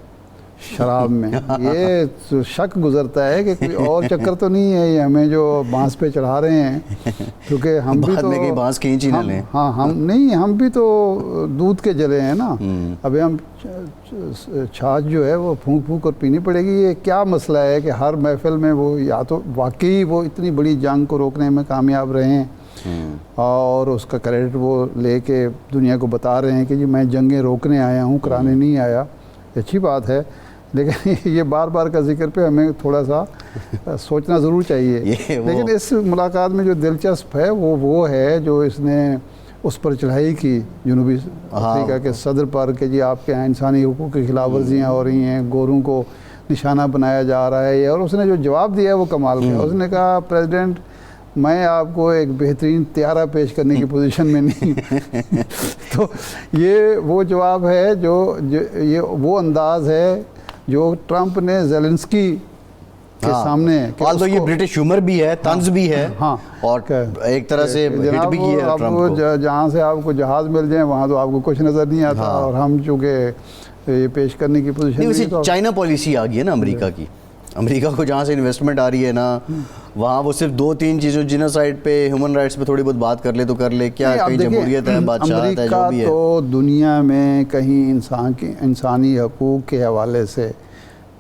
شراب میں۔ یہ شک گزرتا ہے کہ کوئی اور چکر تو نہیں ہے یہ ہمیں جو بانس پہ چڑھا رہے ہیں، کیونکہ ہم بھی تو بانس کھینچ ہی نہ لیں۔ ہاں ہم بھی تو دودھ کے جلے ہیں نا، ابھی ہم چھاچ جو ہے وہ پھونک پھونک کر پینی پڑے گی۔ یہ کیا مسئلہ ہے کہ ہر محفل میں وہ یا تو واقعی وہ اتنی بڑی جنگ کو روکنے میں کامیاب رہے ہیں اور اس کا کریڈٹ وہ لے کے دنیا کو بتا رہے ہیں کہ جی میں جنگیں روکنے آیا ہوں، کرانے نہیں آیا، اچھی بات ہے، لیکن یہ بار بار کا ذکر پہ ہمیں تھوڑا سا سوچنا ضرور چاہیے۔ لیکن اس ملاقات میں جو دلچسپ ہے وہ ہے جو اس نے اس پر چڑھائی کی جنوبی افریقہ کے صدر پر کہ جی آپ کے یہاں انسانی حقوق کی خلاف ورزیاں ہو رہی ہیں، گوروں کو نشانہ بنایا جا رہا ہے، اور اس نے جو جواب دیا ہے وہ کمال کا۔ اس نے کہا پریزیڈنٹ میں آپ کو ایک بہترین طیارہ پیش کرنے کی پوزیشن میں نہیں۔ تو یہ وہ جواب ہے یہ وہ انداز ہے جو ٹرمپ نے زیلنسکی کے سامنے، تو یہ برٹش ہیومر بھی ہے، طنز بھی ہے، اور ایک طرح سے ہٹ بھی کیا ہے ٹرمپ کو۔ جہاں سے آپ کو جہاز مل جائیں وہاں تو آپ کو کچھ نظر نہیں آتا، اور ہم چونکہ یہ پیش کرنے کی پوزیشن نہیں۔ چائنا پالیسی آ گئی ہے نا امریکہ کی، امریکہ کو جہاں سے انویسٹمنٹ آ رہی ہے نا وہاں وہ صرف 2-3 چیزوں جینوسائیڈ پہ، ہیومن رائٹس پہ تھوڑی بہت بات کر لے تو کر لے، کیا کہیں جمہوریت ہے، بادشاہت ہے، جو بھی ہے۔ تو دنیا میں کہیں انسانی حقوق کے حوالے سے،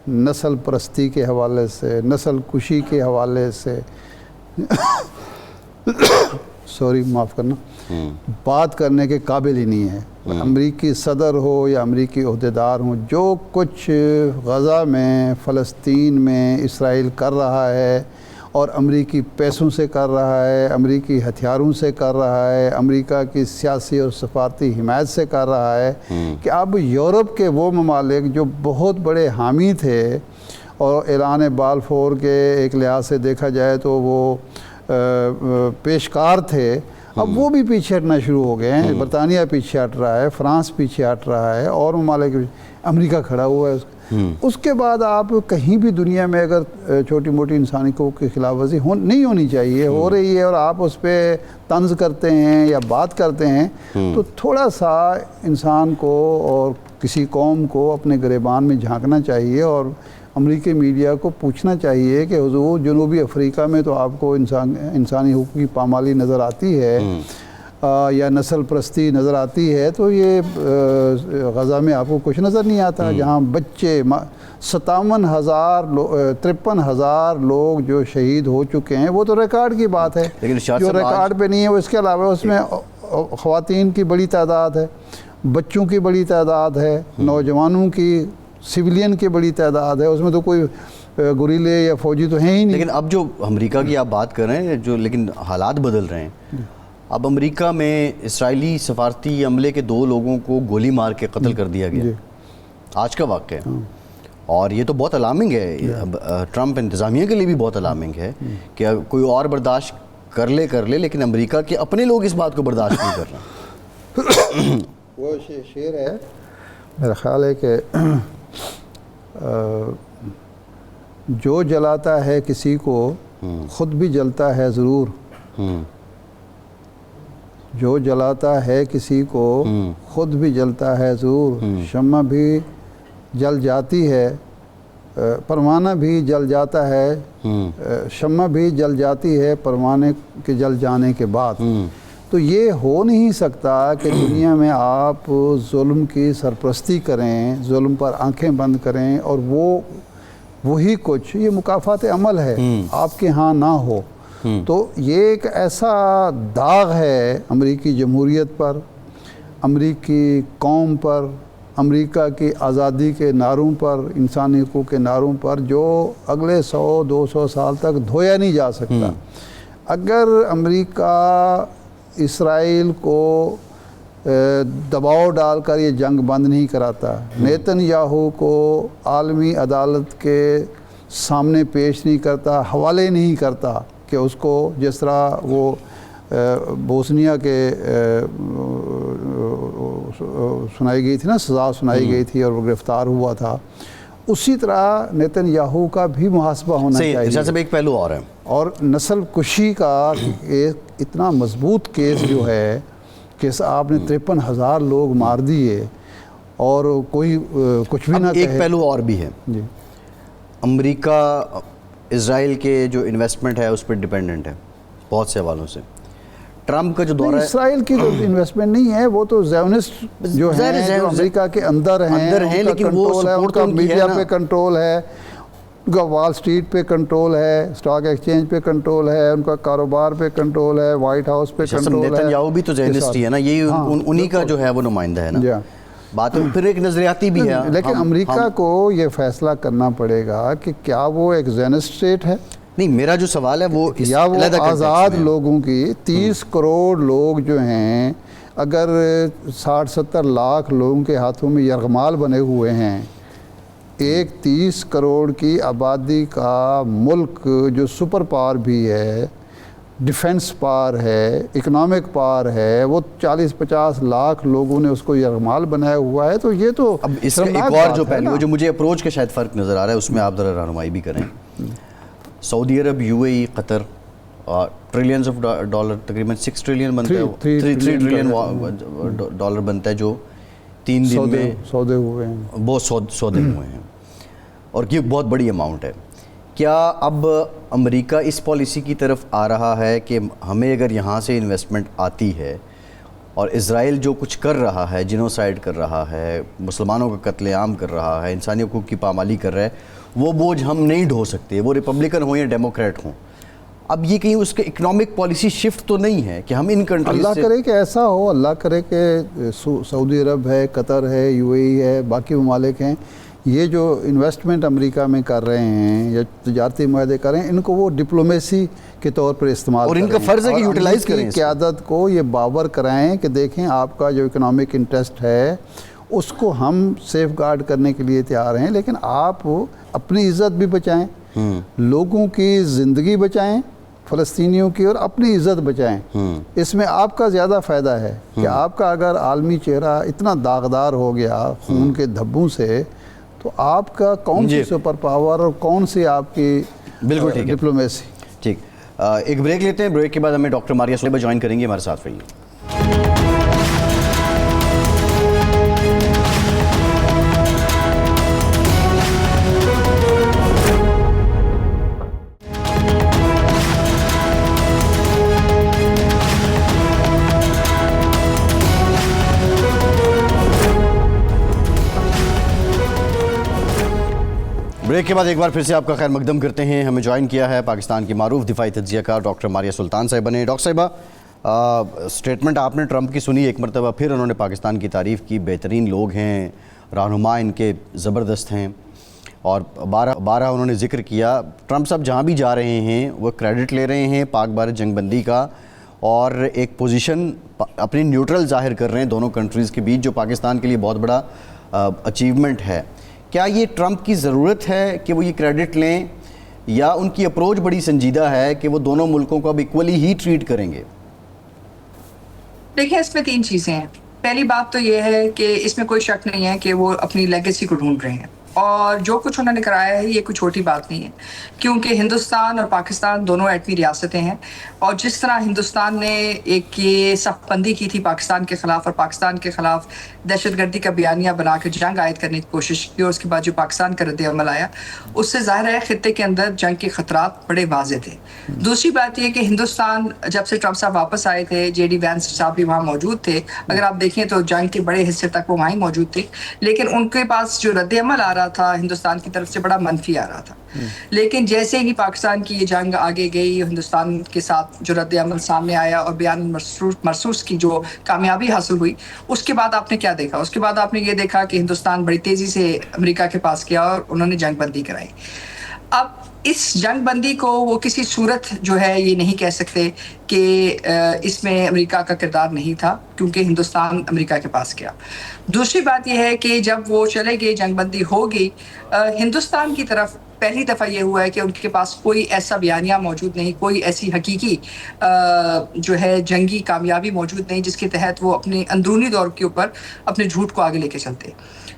نسل پرستی کے حوالے سے، نسل کشی کے حوالے سے معاف کرنا، بات کرنے کے قابل ہی نہیں ہے۔ امریکی صدر ہو یا امریکی عہدیدار ہوں، جو کچھ غزہ میں، فلسطین میں اسرائیل کر رہا ہے اور امریکی پیسوں سے کر رہا ہے، امریکی ہتھیاروں سے کر رہا ہے، امریکہ کی سیاسی اور سفارتی حمایت سے کر رہا ہے کہ اب یورپ کے وہ ممالک جو بہت بڑے حامی تھے اور اعلان بالفور کے ایک لحاظ سے دیکھا جائے تو وہ پیشکار تھے، اب وہ بھی پیچھے ہٹنا شروع ہو گئے ہیں۔ برطانیہ پیچھے ہٹ رہا ہے، فرانس پیچھے ہٹ رہا ہے، اور ممالک، امریکہ کھڑا ہوا ہے۔ اس کے بعد آپ کہیں بھی دنیا میں اگر چھوٹی موٹی انسانی حقوق کی خلاف ورزی نہیں ہونی چاہیے، ہو رہی ہے، اور آپ اس پہ طنز کرتے ہیں یا بات کرتے ہیں، تو تھوڑا سا انسان کو اور کسی قوم کو اپنے گریبان میں جھانکنا چاہیے، اور امریکی میڈیا کو پوچھنا چاہیے کہ حضور جنوبی افریقہ میں تو آپ کو انسانی حقوق کی پامالی نظر آتی ہے یا نسل پرستی نظر آتی ہے، تو یہ غزہ میں آپ کو کچھ نظر نہیں آتا، جہاں بچے 53,000 لوگ جو شہید ہو چکے ہیں، وہ تو ریکارڈ کی بات ہے، جو ریکارڈ پہ نہیں ہے۔ اس کے علاوہ اس میں خواتین کی بڑی تعداد ہے، بچوں کی بڑی تعداد ہے، نوجوانوں کی، سویلین کی بڑی تعداد ہے، اس میں تو کوئی گوریلے یا فوجی تو ہیں ہی نہیں۔ لیکن اب جو امریکہ کی آپ بات کر رہے ہیں، لیکن حالات بدل رہے ہیں۔ اب امریکہ میں اسرائیلی سفارتی عملے کے 2 لوگوں کو گولی مار کے قتل کر دیا گیا، آج کا واقعہ ہے، اور یہ تو بہت الارمنگ ہے، ٹرمپ انتظامیہ کے لیے بھی بہت الارمنگ ہے کہ کوئی اور برداشت کر لے، لیکن امریکہ کے اپنے لوگ اس بات کو برداشت نہیں کر رہے۔ وہ شعر ہے، میرا خیال ہے کہ جو جلاتا ہے کسی کو خود بھی جلتا ہے ضرور، جو جلاتا ہے کسی کو خود بھی جلتا ہے ضرور، شمع بھی جل جاتی ہے، پروانہ بھی جل جاتا ہے، شمع بھی جل جاتی ہے پروانے کے جل جانے کے بعد۔ تو یہ ہو نہیں سکتا کہ دنیا میں آپ ظلم کی سرپرستی کریں، ظلم پر آنکھیں بند کریں، اور وہی کچھ، یہ مکافات عمل ہے، آپ کے ہاں نہ ہو۔ تو یہ ایک ایسا داغ ہے امریکی جمہوریت پر، امریکی قوم پر، امریکہ کی آزادی کے نعروں پر، انسانی حقوق کے نعروں پر، جو اگلے 100-200 سال تک دھویا نہیں جا سکتا۔ اگر امریکہ اسرائیل کو دباؤ ڈال کر یہ جنگ بند نہیں کراتا، نیتن یاہو کو عالمی عدالت کے سامنے پیش نہیں کرتا، حوالے نہیں کرتا کہ اس کو جس طرح وہ بوسنیا کے سنائی گئی تھی نا، سزا سنائی گئی تھی اور وہ گرفتار ہوا تھا، اسی طرح نیتن یاہو کا بھی محاسبہ ہونا چاہیے۔ ایک پہلو اور ہے، اور نسل کشی کا ایک اتنا مضبوط کیس جو ہے کہ آپ نے 53,000 لوگ مار دیے اور کوئی کچھ بھی نہ کہے۔ ایک پہلو اور بھی ہے، امریکہ اسرائیل کے جو انویسٹمنٹ ہے اس پر ڈیپینڈنٹ ہے بہت سے حوالوں سے۔ ٹرمپ کا جو دورہ ہے، اسرائیل کی تو انویسٹمنٹ نہیں ہے، وہ تو زیونسٹ جو ہیں، جو امریکہ کے اندر ہیں، لیکن وہ ان کا میڈیا پہ کنٹرول ہے، ان کا وال سٹریٹ پہ کنٹرول ہے، اسٹاک ایکسچینج پہ کنٹرول ہے، ان کا کاروبار پہ کنٹرول ہے، وائٹ ہاؤس پہ کنٹرول ہے۔ نیتن یاہو بھی تو زیونسٹ ہی ہے نا، یہ انہی کا جو ہے وہ نمائندہ ہے نا۔ بات پھر ایک نظریاتی بھی ہے، لیکن امریکہ کو یہ فیصلہ کرنا پڑے گا کہ کیا وہ ایک زیونسٹ اسٹیٹ ہے؟ نہیں، میرا جو سوال ہے وہ یا وہ آزاد لوگوں کی 30 کروڑ لوگ جو ہیں، اگر 60-70 لاکھ لوگوں کے ہاتھوں میں یرغمال بنے ہوئے ہیں، ایک 30 کروڑ کی آبادی کا ملک جو سپر پاور بھی ہے، ڈیفنس پاور ہے، اکنامک پاور ہے، وہ 40-50 لاکھ لوگوں نے اس کو یرغمال بنایا ہوا ہے۔ تو یہ تو اب اس کا ایک اور جو پہلو جو مجھے اپروچ کا شاید فرق نظر آ رہا ہے، اس میں آپ ذرا رہنمائی بھی کریں۔ سعودی عرب، UAE، Qatar, trillions of dollar, تقریباً 6 ٹریلین بنتا ہے، 3 ٹریلین ڈالر بنتا ہے، جو 3 دن میں سودے ہوئے ہیں، بہت سودے ہوئے ہیں، اور یہ بہت بڑی اماؤنٹ ہے۔ کیا اب امریکہ اس پالیسی کی طرف آ رہا ہے کہ ہمیں اگر یہاں سے انویسٹمنٹ آتی ہے اور اسرائیل جو کچھ کر رہا ہے، جینوسائیڈ کر رہا ہے، مسلمانوں کا قتل عام کر رہا ہے، انسانی حقوق کی پامالی کر رہا ہے، وہ بوجھ ہم نہیں ڈھو سکتے، وہ ریپبلکن ہوں یا ڈیموکریٹ ہوں، اب یہ کہیں اس کے اکنامک پالیسی شفٹ تو نہیں ہے کہ ہم ان کنٹریز سے، اللہ کرے کہ ایسا ہو، اللہ کرے کہ سعودی عرب ہے، قطر ہے، UAE ہے، باقی ممالک ہیں، یہ جو انویسٹمنٹ امریکہ میں کر رہے ہیں یا تجارتی معاہدے کر رہے ہیں، ان کو وہ ڈپلومیسی کے طور پر استعمال اور ان کا فرض ہے کہ یوٹیلائز کریں، قیادت کو یہ باور کرائیں کہ دیکھیں آپ کا جو اکنامک انٹرسٹ ہے اس کو ہم سیف گارڈ کرنے کے لیے تیار ہیں، لیکن آپ اپنی عزت بھی بچائیں، لوگوں کی زندگی بچائیں، فلسطینیوں کی، اور اپنی عزت بچائیں۔ اس میں آپ کا زیادہ فائدہ ہے کہ آپ کا اگر عالمی چہرہ اتنا داغدار ہو گیا خون کے دھبوں سے، تو آپ کا کون سی سپر پاور اور کون سی آپ کی ڈپلومیسی۔ ٹھیک، ایک بریک لیتے ہیں، بریک کے بعد ہمیں ڈاکٹر ماریہ سلیبا جوائن کریں گے، ہمارے ساتھ رہیے۔ بریک کے بعد ایک بار پھر سے آپ کا خیر مقدم کرتے ہیں۔ ہمیں جوائن کیا ہے پاکستان کی معروف دفاعی تجزیہ کار ڈاکٹر ماریہ سلطان صاحبہ نے۔ ڈاکٹر صاحبہ، سٹیٹمنٹ آپ نے ٹرمپ کی سنی، ایک مرتبہ پھر انہوں نے پاکستان کی تعریف کی، بہترین لوگ ہیں، رہنما ان کے زبردست ہیں، اور بارہ انہوں نے ذکر کیا۔ ٹرمپ صاحب جہاں بھی جا رہے ہیں وہ کریڈٹ لے رہے ہیں پاک بھارت جنگ بندی کا، اور ایک پوزیشن اپنی نیوٹرل ظاہر کر رہے ہیں دونوں کنٹریز کے بیچ، جو پاکستان کے لیے بہت بڑا اچیومنٹ ہے۔ کیا یہ ٹرمپ کی ضرورت ہے کہ وہ یہ کریڈٹ لیں، یا ان کی اپروچ بڑی سنجیدہ ہے کہ وہ دونوں ملکوں کو اب ایکولی ہی ٹریٹ کریں گے؟ دیکھیں، اس میں تین چیزیں ہیں۔ پہلی بات تو یہ ہے کہ اس میں کوئی شک نہیں ہے کہ وہ اپنی لیگیسی کو ڈھونڈ رہے ہیں، اور جو کچھ انہوں نے کرایا ہے یہ کوئی چھوٹی بات نہیں ہے، کیونکہ ہندوستان اور پاکستان دونوں ایٹمی ریاستیں ہیں، اور جس طرح ہندوستان نے ایک یہ صف بندی کی تھی پاکستان کے خلاف، اور پاکستان کے خلاف دہشت گردی کا بیانیہ بنا کے جنگ عائد کرنے کی کوشش کی، اور اس کے بعد جو پاکستان کا رد عمل آیا، اس سے ظاہر ہے خطے کے اندر جنگ کے خطرات بڑے واضح تھے۔ دوسری بات یہ کہ ہندوستان جب سے ٹرمپ صاحب واپس آئے تھے، جے ڈی وینس صاحب بھی وہاں موجود تھے، اگر آپ دیکھیں تو جنگ کے بڑے حصے تک وہ وہاں ہی موجود تھے، لیکن ان کے پاس جو رد عمل آ رہا تھا ہندوستان کی طرف سے بڑا منفی آ رہا تھا۔ لیکن جیسے ہی پاکستان کی یہ جنگ آگے گئی، ہندوستان کے ساتھ جو رد عمل سامنے آیا اور بیان مرصوص کی جو کامیابی حاصل ہوئی، اس کے بعد آپ نے کیا دیکھا؟ اس کے بعد آپ نے یہ دیکھا کہ ہندوستان بڑی تیزی سے امریکہ کے پاس گیا اور انہوں نے جنگ بندی کرائی۔ اب اس جنگ بندی کو وہ کسی صورت جو ہے یہ نہیں کہہ سکتے کہ اس میں امریکہ کا کردار نہیں تھا، کیونکہ ہندوستان امریکہ کے پاس گیا۔ دوسری بات یہ ہے کہ جب وہ چلے گئے، جنگ بندی ہو گئی، ہندوستان کی طرف پہلی دفعہ یہ ہوا ہے کہ ان کے پاس کوئی ایسا بیانیہ موجود نہیں، کوئی ایسی حقیقی جو ہے جنگی کامیابی موجود نہیں جس کے تحت وہ اپنے اندرونی دور کے اوپر اپنے جھوٹ کو آگے لے کے چلتے۔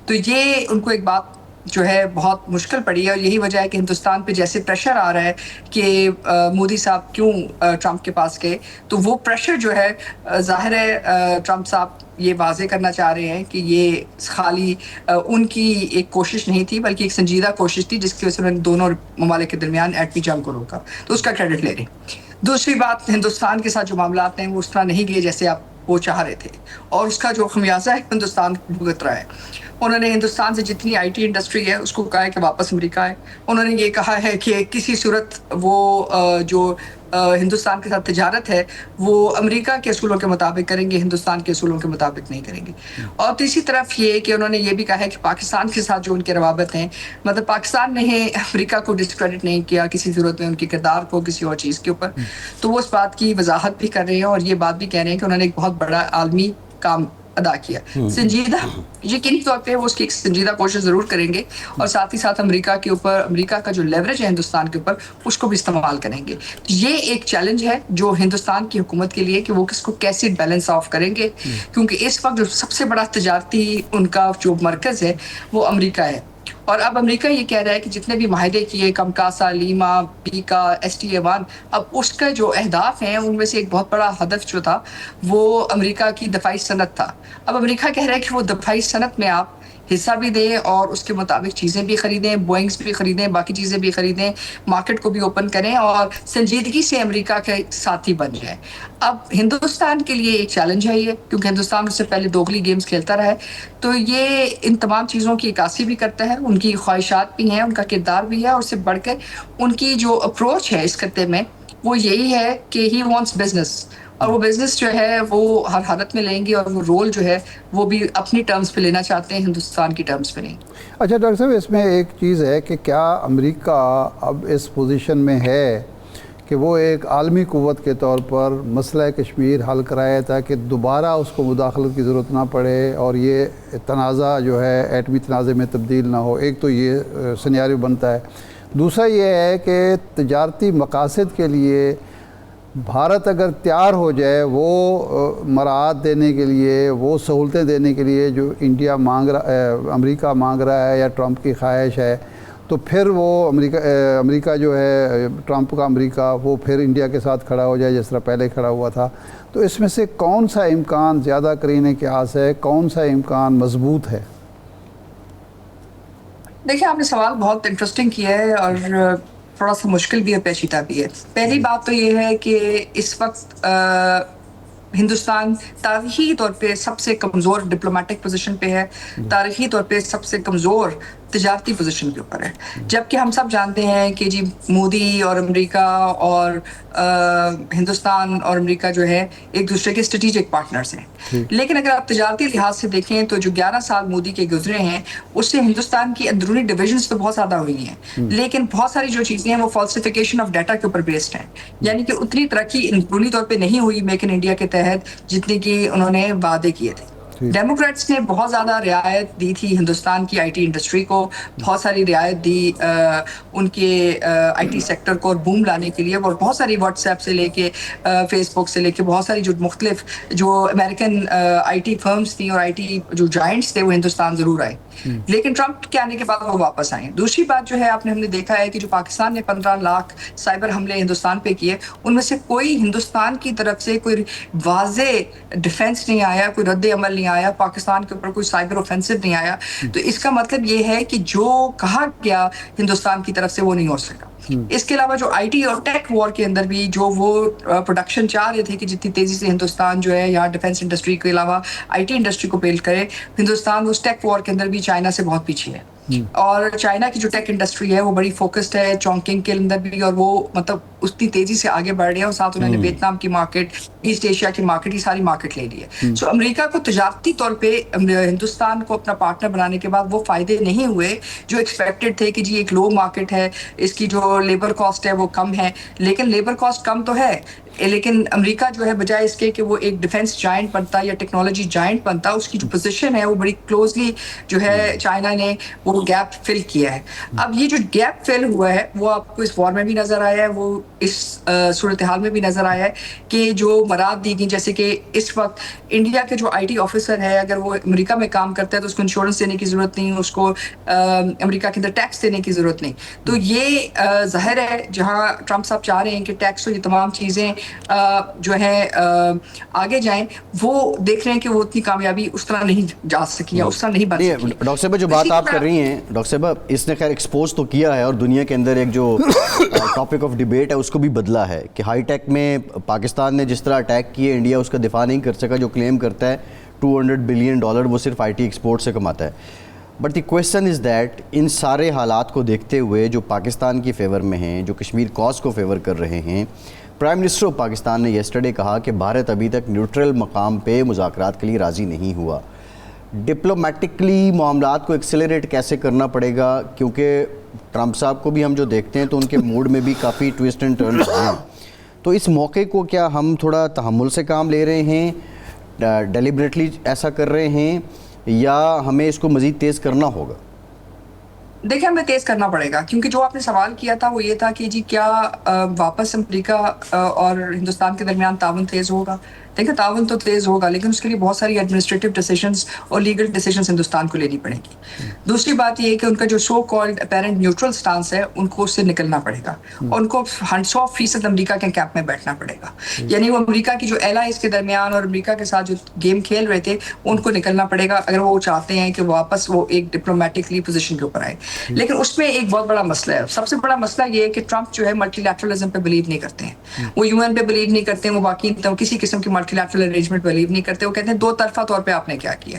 تو یہ ان کو ایک بات جو ہے بہت مشکل پڑی ہے، اور یہی وجہ ہے کہ ہندوستان پہ جیسے پریشر آ رہا ہے کہ مودی صاحب کیوں ٹرمپ کے پاس گئے، تو وہ پریشر جو ہے ظاہر ہے ٹرمپ صاحب یہ واضح کرنا چاہ رہے ہیں کہ یہ خالی ان کی ایک کوشش نہیں تھی، بلکہ ایک سنجیدہ کوشش تھی جس کی وجہ سے انہوں نے دونوں ممالک کے درمیان ایٹمی جنگ کو روکا، تو اس کا کریڈٹ لے رہے ہیں۔ دوسری بات، ہندوستان کے ساتھ جو معاملات ہیں وہ اس طرح نہیں گئے جیسے آپ وہ چاہ رہے تھے، اور اس کا جو خمیازہ ہے ہندوستان بھگت رہا ہے۔ انہوں نے ہندوستان سے جتنی آئی ٹی انڈسٹری ہے اس کو کہا ہے کہ واپس امریکہ آئے۔ انہوں نے یہ کہا ہے کہ کسی صورت وہ جو ہندوستان کے ساتھ تجارت ہے وہ امریکہ کے اصولوں کے مطابق کریں گے، ہندوستان کے اصولوں کے مطابق نہیں کریں گے۔ اور تیسری طرف یہ کہ انہوں نے یہ بھی کہا ہے کہ پاکستان کے ساتھ جو ان کے روابط ہیں، مطلب پاکستان نے امریکہ کو ڈسکریڈٹ نہیں کیا کسی صورت میں ان کے کردار کو کسی اور چیز کے اوپر، تو وہ اس بات کی وضاحت بھی کر رہے ہیں، اور یہ بات بھی کہہ رہے ہیں کہ انہوں نے ایک بہت بڑا عالمی کام ادا کیا، سنجیدہ، یقینی طور پہ وہ اس کی ایک سنجیدہ کوشش ضرور کریں گے، اور ساتھ ہی ساتھ امریکہ کے اوپر، امریکہ کا جو لیوریج ہے ہندوستان کے اوپر، اس کو بھی استعمال کریں گے۔ یہ ایک چیلنج ہے جو ہندوستان کی حکومت کے لیے کہ وہ کس کو کیسے بیلنس آف کریں گے، کیونکہ اس وقت جو سب سے بڑا تجارتی ان کا جو مرکز ہے وہ امریکہ ہے، اور اب امریکہ یہ کہہ رہا ہے کہ جتنے بھی معاہدے کیے، کمکاسا، لیما، بیکا، STA1، اب اس کا جو اہداف ہیں ان میں سے ایک بہت بڑا ہدف جو تھا وہ امریکہ کی دفاعی صنعت تھا۔ اب امریکہ کہہ رہا ہے کہ وہ دفاعی صنعت میں آپ حصہ بھی دیں اور اس کے مطابق چیزیں بھی خریدیں، بوئنگز بھی خریدیں، باقی چیزیں بھی خریدیں، مارکیٹ کو بھی اوپن کریں اور سنجیدگی سے امریکہ کے ساتھی بن جائیں۔ اب ہندوستان کے لیے ایک چیلنج ہے یہ، کیونکہ ہندوستان اس سے پہلے دوگلی گیمز کھیلتا رہا ہے، تو یہ ان تمام چیزوں کی عکاسی بھی کرتا ہے، ان کی خواہشات بھی ہیں، ان کا کردار بھی ہے، اور اس سے بڑھ کر ان کی جو اپروچ ہے اس خطے میں وہ یہی ہے کہ ہی وانٹس بزنس, اور وہ بزنس جو ہے وہ ہر حالت میں لیں گے, اور وہ رول جو ہے وہ بھی اپنی ٹرمز پہ لینا چاہتے ہیں, ہندوستان کی ٹرمز پہ نہیں. اچھا ڈاکٹر صاحب, اس میں ایک چیز ہے کہ کیا امریکہ اب اس پوزیشن میں ہے کہ وہ ایک عالمی قوت کے طور پر مسئلہ کشمیر حل کرائے تاکہ دوبارہ اس کو مداخلت کی ضرورت نہ پڑے اور یہ تنازع جو ہے ایٹمی تنازع میں تبدیل نہ ہو؟ ایک تو یہ سینیریو بنتا ہے. دوسرا یہ ہے کہ تجارتی مقاصد کے لیے بھارت اگر تیار ہو جائے وہ مراعات دینے کے لیے, وہ سہولتیں دینے کے لیے جو انڈیا امریکہ مانگ رہا ہے یا ٹرمپ کی خواہش ہے, تو پھر وہ امریکہ جو ہے, ٹرمپ کا امریکہ, وہ پھر انڈیا کے ساتھ کھڑا ہو جائے جس طرح پہلے کھڑا ہوا تھا. تو اس میں سے کون سا امکان زیادہ قرینِ قیاس ہے, کون سا امکان مضبوط ہے؟ دیکھیں, آپ نے سوال بہت انٹرسٹنگ کیا ہے اور تھوڑا سا مشکل بھی ہے, پیچیدہ بھی ہے. پہلی بات تو یہ ہے کہ اس وقت ہندوستان تاریخی طور پہ سب سے کمزور ڈپلومیٹک پوزیشن پہ ہے, تاریخی طور پہ سب سے کمزور تجارتی پوزیشن کے اوپر ہے. جبکہ ہم سب جانتے ہیں کہ جی مودی اور امریکہ اور ہندوستان اور امریکہ جو ہے ایک دوسرے کے اسٹریٹجک پارٹنرز ہیں. لیکن اگر آپ تجارتی لحاظ سے دیکھیں تو جو 11 سال مودی کے گزرے ہیں اس سے ہندوستان کی اندرونی ڈویژنز تو بہت زیادہ ہوئی ہیں, لیکن بہت ساری جو چیزیں ہیں وہ فالسیفیکیشن آف ڈیٹا کے اوپر بیسڈ ہیں. یعنی کہ اتنی ترقی اندرونی طور پہ نہیں ہوئی میک ان انڈیا کے تحت جتنی کہ انہوں نے وعدے کیے تھے. ڈیموکریٹس نے بہت زیادہ رعایت دی تھی ہندوستان کی آئی ٹی انڈسٹری کو, بہت ساری رعایت دی ان کے آئی ٹی سیکٹر کو اور بوم لانے کے لیے, اور بہت ساری واٹس ایپ سے لے کے فیس بک سے لے کے بہت ساری جو مختلف جو امریکن آئی ٹی فرمز تھیں اور آئی ٹی جو جائنٹس تھے وہ ہندوستان ضرور آئے. لیکن ٹرمپ کے آنے کے بعد وہ واپس آئے. دوسری بات جو ہے ہم نے دیکھا ہے کہ جو پاکستان نے 15 لاکھ سائبر حملے ہندوستان پہ کیے, ان میں سے کوئی ہندوستان کی طرف سے کوئی واضح ڈیفنس نہیں آیا, کوئی رد عمل نہیں آیا, پاکستان کے اوپر کوئی سائبر اوفینسو نہیں آیا. تو اس کا مطلب یہ ہے کہ جو کہا گیا ہندوستان کی طرف سے وہ نہیں ہو سکا. اس کے علاوہ جو آئی ٹی اور ٹیک وار کے اندر بھی جو وہ پروڈکشن چاہ رہے تھے کہ جتنی تیزی سے ہندوستان جو ہے یہاں ڈیفنس انڈسٹری کے علاوہ آئی ٹی انڈسٹری کو بلڈ کرے, ہندوستان اس ٹیک وار کے اندر بھی چائنا سے بہت پیچھے ہے. اور چائنا کی جو ٹیک انڈسٹری ہے وہ بڑی فوکسڈ ہے چونکنگ کے اندر بھی, اور وہ مطلب اتنی تیزی سے آگے بڑھ رہی ہے, اور ساتھ انہوں نے ویتنام کی مارکیٹ, ایسٹ ایشیا کی مارکیٹ, یہ ساری مارکیٹ لے لی ہے. سو امریکہ کو تجارتی طور پہ ہندوستان کو اپنا پارٹنر بنانے کے بعد وہ فائدے نہیں ہوئے جو ایکسپیکٹڈ تھے کہ جی ایک لو مارکیٹ ہے, اس کی جو لیبر کاسٹ ہے وہ کم ہے. لیکن لیبر کاسٹ کم تو ہے, لیکن امریکہ جو ہے بجائے اس کے کہ وہ ایک ڈیفنس جائنٹ بنتا یا ٹیکنالوجی جائنٹ بنتا, اس کی جو پوزیشن ہے وہ بڑی کلوزلی جو ہے چائنا نے وہ گیپ فل کیا ہے. اب یہ جو گیپ فل ہوا ہے وہ آپ کو اس وار میں بھی نظر آیا ہے, وہ اس صورتحال میں بھی نظر آیا ہے کہ جو مراد دی گئی, جیسے کہ اس وقت انڈیا کے جو آئی ٹی آفیسر ہے اگر وہ امریکہ میں کام کرتا ہے تو اس کو انشورنس دینے کی ضرورت نہیں, اس کو امریکہ کے اندر ٹیکس دینے کی ضرورت نہیں. تو یہ ظاہر ہے جہاں ٹرمپ صاحب چاہ رہے ہیں کہ ٹیکس اور یہ تمام چیزیں جو ہے آگے جائیں, وہ دیکھ رہے ہیں کہ وہ اتنی کامیابی اس طرح نہیں جا سکی یا اس طرح نہیں بن سکی. ڈاکٹر صاحبہ جو بات آپ کر رہی ہیں, ڈاکٹر صاحبہ اس نے خیر ایکسپوز تو کیا ہے اور دنیا کے اندر ایک جو ٹاپک آف ڈیبیٹ ہے اس کو بھی بدلا ہے کہ ہائی ٹیک میں پاکستان نے جس طرح اٹیک کیے, انڈیا اس کا دفاع نہیں کر سکا, جو کلیم کرتا ہے $200 بلین وہ صرف آئی ٹی ایکسپورٹ سے کماتا ہے. But the question is that in سارے حالات کو دیکھتے ہوئے جو پاکستان کی فیور میں ہیں, جو کشمیر کاز کو فیور کر رہے ہیں, پرائم منسٹر آف پاکستان نے یسٹرڈے کہا کہ بھارت ابھی تک نیوٹرل مقام پہ مذاکرات کے لیے راضی نہیں ہوا. ڈپلومیٹکلی معاملات کو ایکسیلریٹ کیسے کرنا پڑے گا, کیونکہ ٹرمپ صاحب کو بھی ہم جو دیکھتے ہیں تو ان کے موڈ میں بھی کافی ٹویسٹ اینڈ ٹرنز ہیں. تو اس موقع کو کیا ہم تھوڑا تحمل سے کام لے رہے ہیں, ڈیلیبریٹلی ایسا کر رہے ہیں, یا ہمیں اس کو مزید تیز کرنا ہوگا؟ دیکھیں ہمیں تیز کرنا پڑے گا, کیونکہ جو آپ نے سوال کیا تھا وہ یہ تھا کہ جی کیا واپس امریکہ اور ہندوستان کے درمیان تعاون تیز ہوگا. دیکھیں تعاون تو تیز ہوگا, لیکن اس کے لیے بہت ساری ایڈمنسٹریٹو ڈیسیجنز اور لیگل ڈیسیجنز ہندوستان کو لینی پڑیں گی. دوسری بات یہ ہے کہ ان کا جو so called apparent neutral stance ہے ان کو اس سے نکلنا پڑے گا, اور ان کو 100% امریکہ کے کیمپ میں بیٹھنا پڑے گا. یعنی وہ امریکہ کی جو ایلائز کے درمیان اور امریکہ کے ساتھ جو گیم کھیل رہے تھے ان کو نکلنا پڑے گا اگر وہ چاہتے ہیں کہ واپس وہ ایک ڈپلومیٹکلی پوزیشن کے اوپر آئے. لیکن اس میں ایک بہت بڑا مسئلہ ہے. سب سے بڑا مسئلہ یہ ہے کہ ٹرمپ جو ہے ملٹی لیٹرلزم پہ بلیو نہیں کرتے ہیں, وہ UN پہ بلیو نہیں کرتے ہیں, وہ باقی کسی قسم کی ملٹی لیٹرل ارینجمنٹ پہ بلیو نہیں کرتے, وہ کہتے ہیں دو طرفہ طور پہ آپ نے کیا کیا.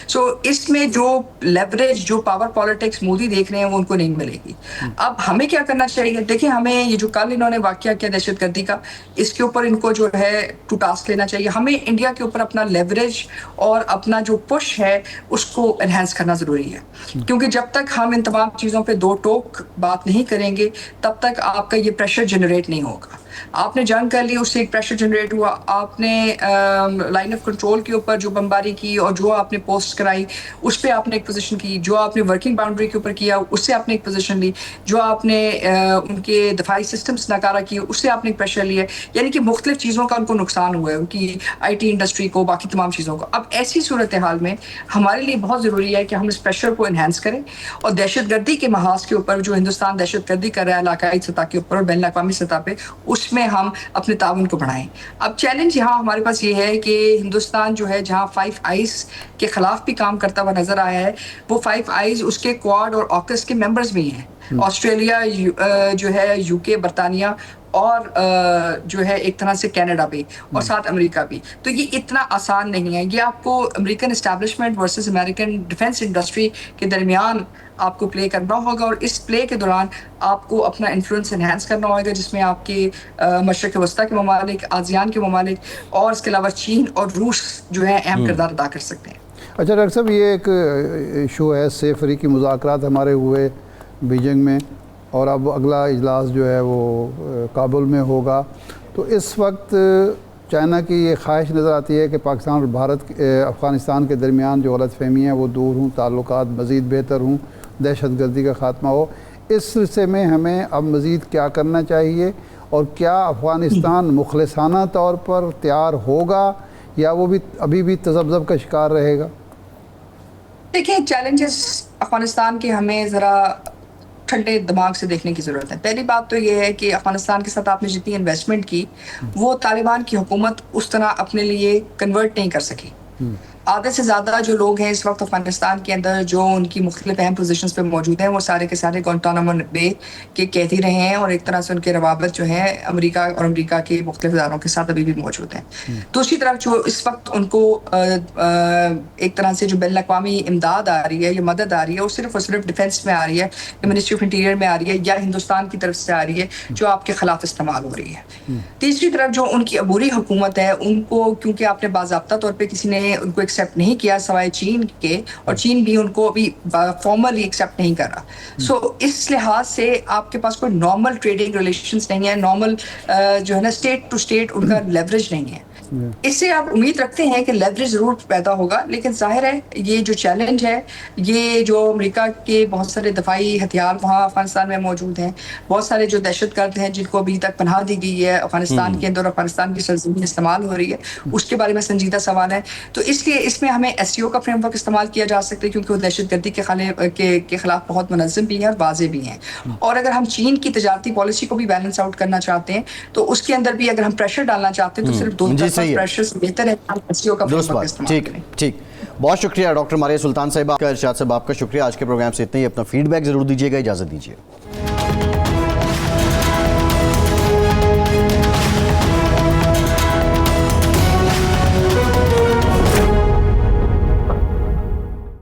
سو اس میں جو لیوریج, جو پاور پالیٹکس مودی دیکھ رہے ہیں وہ ان کو نہیں ملے گی. اب ہمیں کیا کرنا چاہیے؟ دیکھیں, ہمیں یہ جو کل انہوں نے واقعہ کیا دہشت گردی کا, اس کے اوپر ان کو جو ہے ٹو ٹاسک لینا چاہیے. ہمیں انڈیا کے اوپر اپنا لیوریج اور اپنا جو پش ہے اس کو انہینس کرنا ضروری ہے, کیونکہ جب تک ہم ان تمام چیزوں پہ دو ٹوک بات نہیں کریں گے تب تک آپ کا یہ پریشر جنریٹ نہیں ہوگا. آپ نے جنگ کر لی, اس سے ایک پریشر جنریٹ ہوا, آپ نے لائن آف کنٹرول کے اوپر جو بمباری کی اور جو آپ نے پوسٹ کرائی اس پہ آپ نے ایک پوزیشن کی, جو آپ نے ورکنگ باؤنڈری کے اوپر کیا اس سے آپ نے ایک پوزیشن لی, جو آپ نے ان کے دفاعی سسٹمز ناکارہ کیے اس سے آپ نے ایک پریشر لیا. یعنی کہ مختلف چیزوں کا ان کو نقصان ہوا ہے, ان کی IT انڈسٹری کو, باقی تمام چیزوں کو. اب ایسی صورتحال میں ہمارے لیے بہت ضروری ہے کہ ہم اس پریشر کو انہینس کریں, اور دہشت گردی کے محاذ کے اوپر جو ہندوستان دہشت گردی کر رہا ہے علاقائی سطح کے اوپر اور بین الاقوامی سطح پہ, اس میں ہم اپنے تعاون کو بڑھائیں. اب چیلنج یہاں ہمارے پاس یہ ہے کہ ہندوستان جو ہے جہاں 5 آئیز کے خلاف بھی کام کرتا ہوا نظر آیا ہے, وہ 5 آئیز اس کے کواد اور آکس کے ممبرز بھی ہیں. آسٹریلیا جو ہے, UK, برطانیہ اور جو ہے ایک طرح سے کینیڈا بھی, اور ساتھ امریکہ بھی. تو یہ اتنا آسان نہیں ہے. یہ آپ کو American establishment versus American defence industry کے درمیان آپ کو پلے کرنا ہوگا, اور اس پلے کے دوران آپ کو اپنا انفلوئنس انہینس کرنا ہوگا, جس میں آپ کے مشرق وسطیٰ کے ممالک, آسیان کے ممالک اور اس کے علاوہ چین اور روس جو ہے اہم کردار ادا کر سکتے ہیں. اچھا ڈاکٹر صاحب, یہ ایک ایشو ہے, سیف افریقی مذاکرات ہمارے ہوئے بیجنگ میں, اور اب اگلا اجلاس جو ہے وہ کابل میں ہوگا. تو اس وقت چائنا کی یہ خواہش نظر آتی ہے کہ پاکستان اور بھارت, افغانستان کے درمیان جو غلط فہمی ہیں وہ دور ہوں, تعلقات مزید بہتر ہوں, دہشت گردی کا خاتمہ ہو. اس سلسلے میں ہمیں اب مزید کیا کرنا چاہیے, اور کیا افغانستان مخلصانہ طور پر تیار ہوگا یا وہ بھی ابھی بھی تذبذب کا شکار رہے گا؟ دیکھیں, چیلنجز افغانستان کے ہمیں ذرا ٹھنڈے دماغ سے دیکھنے کی ضرورت ہے. پہلی بات تو یہ ہے کہ افغانستان کے ساتھ آپ نے جتنی انویسٹمنٹ کی وہ طالبان کی حکومت اس طرح اپنے لیے کنورٹ نہیں کر سکی. آدھے سے زیادہ جو لوگ ہیں اس وقت افغانستان کے اندر جو ان کی مختلف اہم پوزیشنز پہ موجود ہیں, وہ سارے کے سارے گوانٹانامو بے کے قیدی رہے ہیں, اور ایک طرح سے ان کے روابط جو ہیں امریکہ اور امریکہ کے مختلف اداروں کے ساتھ ابھی بھی موجود ہیں. دوسری طرف جو اس وقت ان کو ایک طرح سے جو بین الاقوامی امداد آ رہی ہے یا مدد آ رہی ہے, وہ صرف اور صرف ڈیفنس میں آ رہی ہے, منسٹری آف انٹیریئر میں آ رہی ہے, یا ہندوستان کی طرف سے آ رہی ہے جو آپ کے خلاف استعمال ہو رہی ہے. تیسری طرف جو ان کی عبوری حکومت ہے, ان کو کیونکہ آپ نے باضابطہ طور پہ کسی نے ان کو ایکسیپٹ نہیں کیا سوائے چین کے, اور چین بھی ان کو ابھی فارملی ایکسیپٹ نہیں کر رہا. سو اس لحاظ سے آپ کے پاس کوئی نارمل ٹریڈنگ ریلیشنز نہیں ہے, نارمل جو ہے نا اسٹیٹ ٹو اسٹیٹ ان کا لیوریج نہیں ہے. اس سے آپ امید رکھتے ہیں کہ لیوریج ضرور پیدا ہوگا, لیکن ظاہر ہے یہ جو چیلنج ہے, یہ جو امریکہ کے بہت سارے دفاعی ہتھیار وہاں افغانستان میں موجود ہیں, بہت سارے جو دہشت گرد ہیں جن کو ابھی تک پناہ دی گئی ہے افغانستان کے اندر, افغانستان کی سرزمین استعمال ہو رہی ہے, اس کے بارے میں سنجیدہ سوال ہے. تو اس لیے اس میں ہمیں SCO کا فریم ورک استعمال کیا جا سکتا ہے, کیونکہ وہ دہشت گردی کے خلاف بہت منظم بھی ہیں اور واضح بھی ہیں. اور اگر ہم چین کی تجارتی پالیسی کو بھی بیلنس آؤٹ کرنا چاہتے ہیں تو اس کے اندر بھی اگر ہم پریشر ڈالنا چاہتے ہیں تو صرف دو طرفہ پریشر سے بہتر ہے SCO کا فریم ورک استعمال کریں. ٹھیک, بہت شکریہ ڈاکٹر ماریہ سلطان صاحبہ کا, ارشاد صاحب آپ کا شکریہ. آج کے پروگرام سے اتنا ہی. اپنا فیڈ بیک ضرور دیجیے گا. اجازت دیجیے.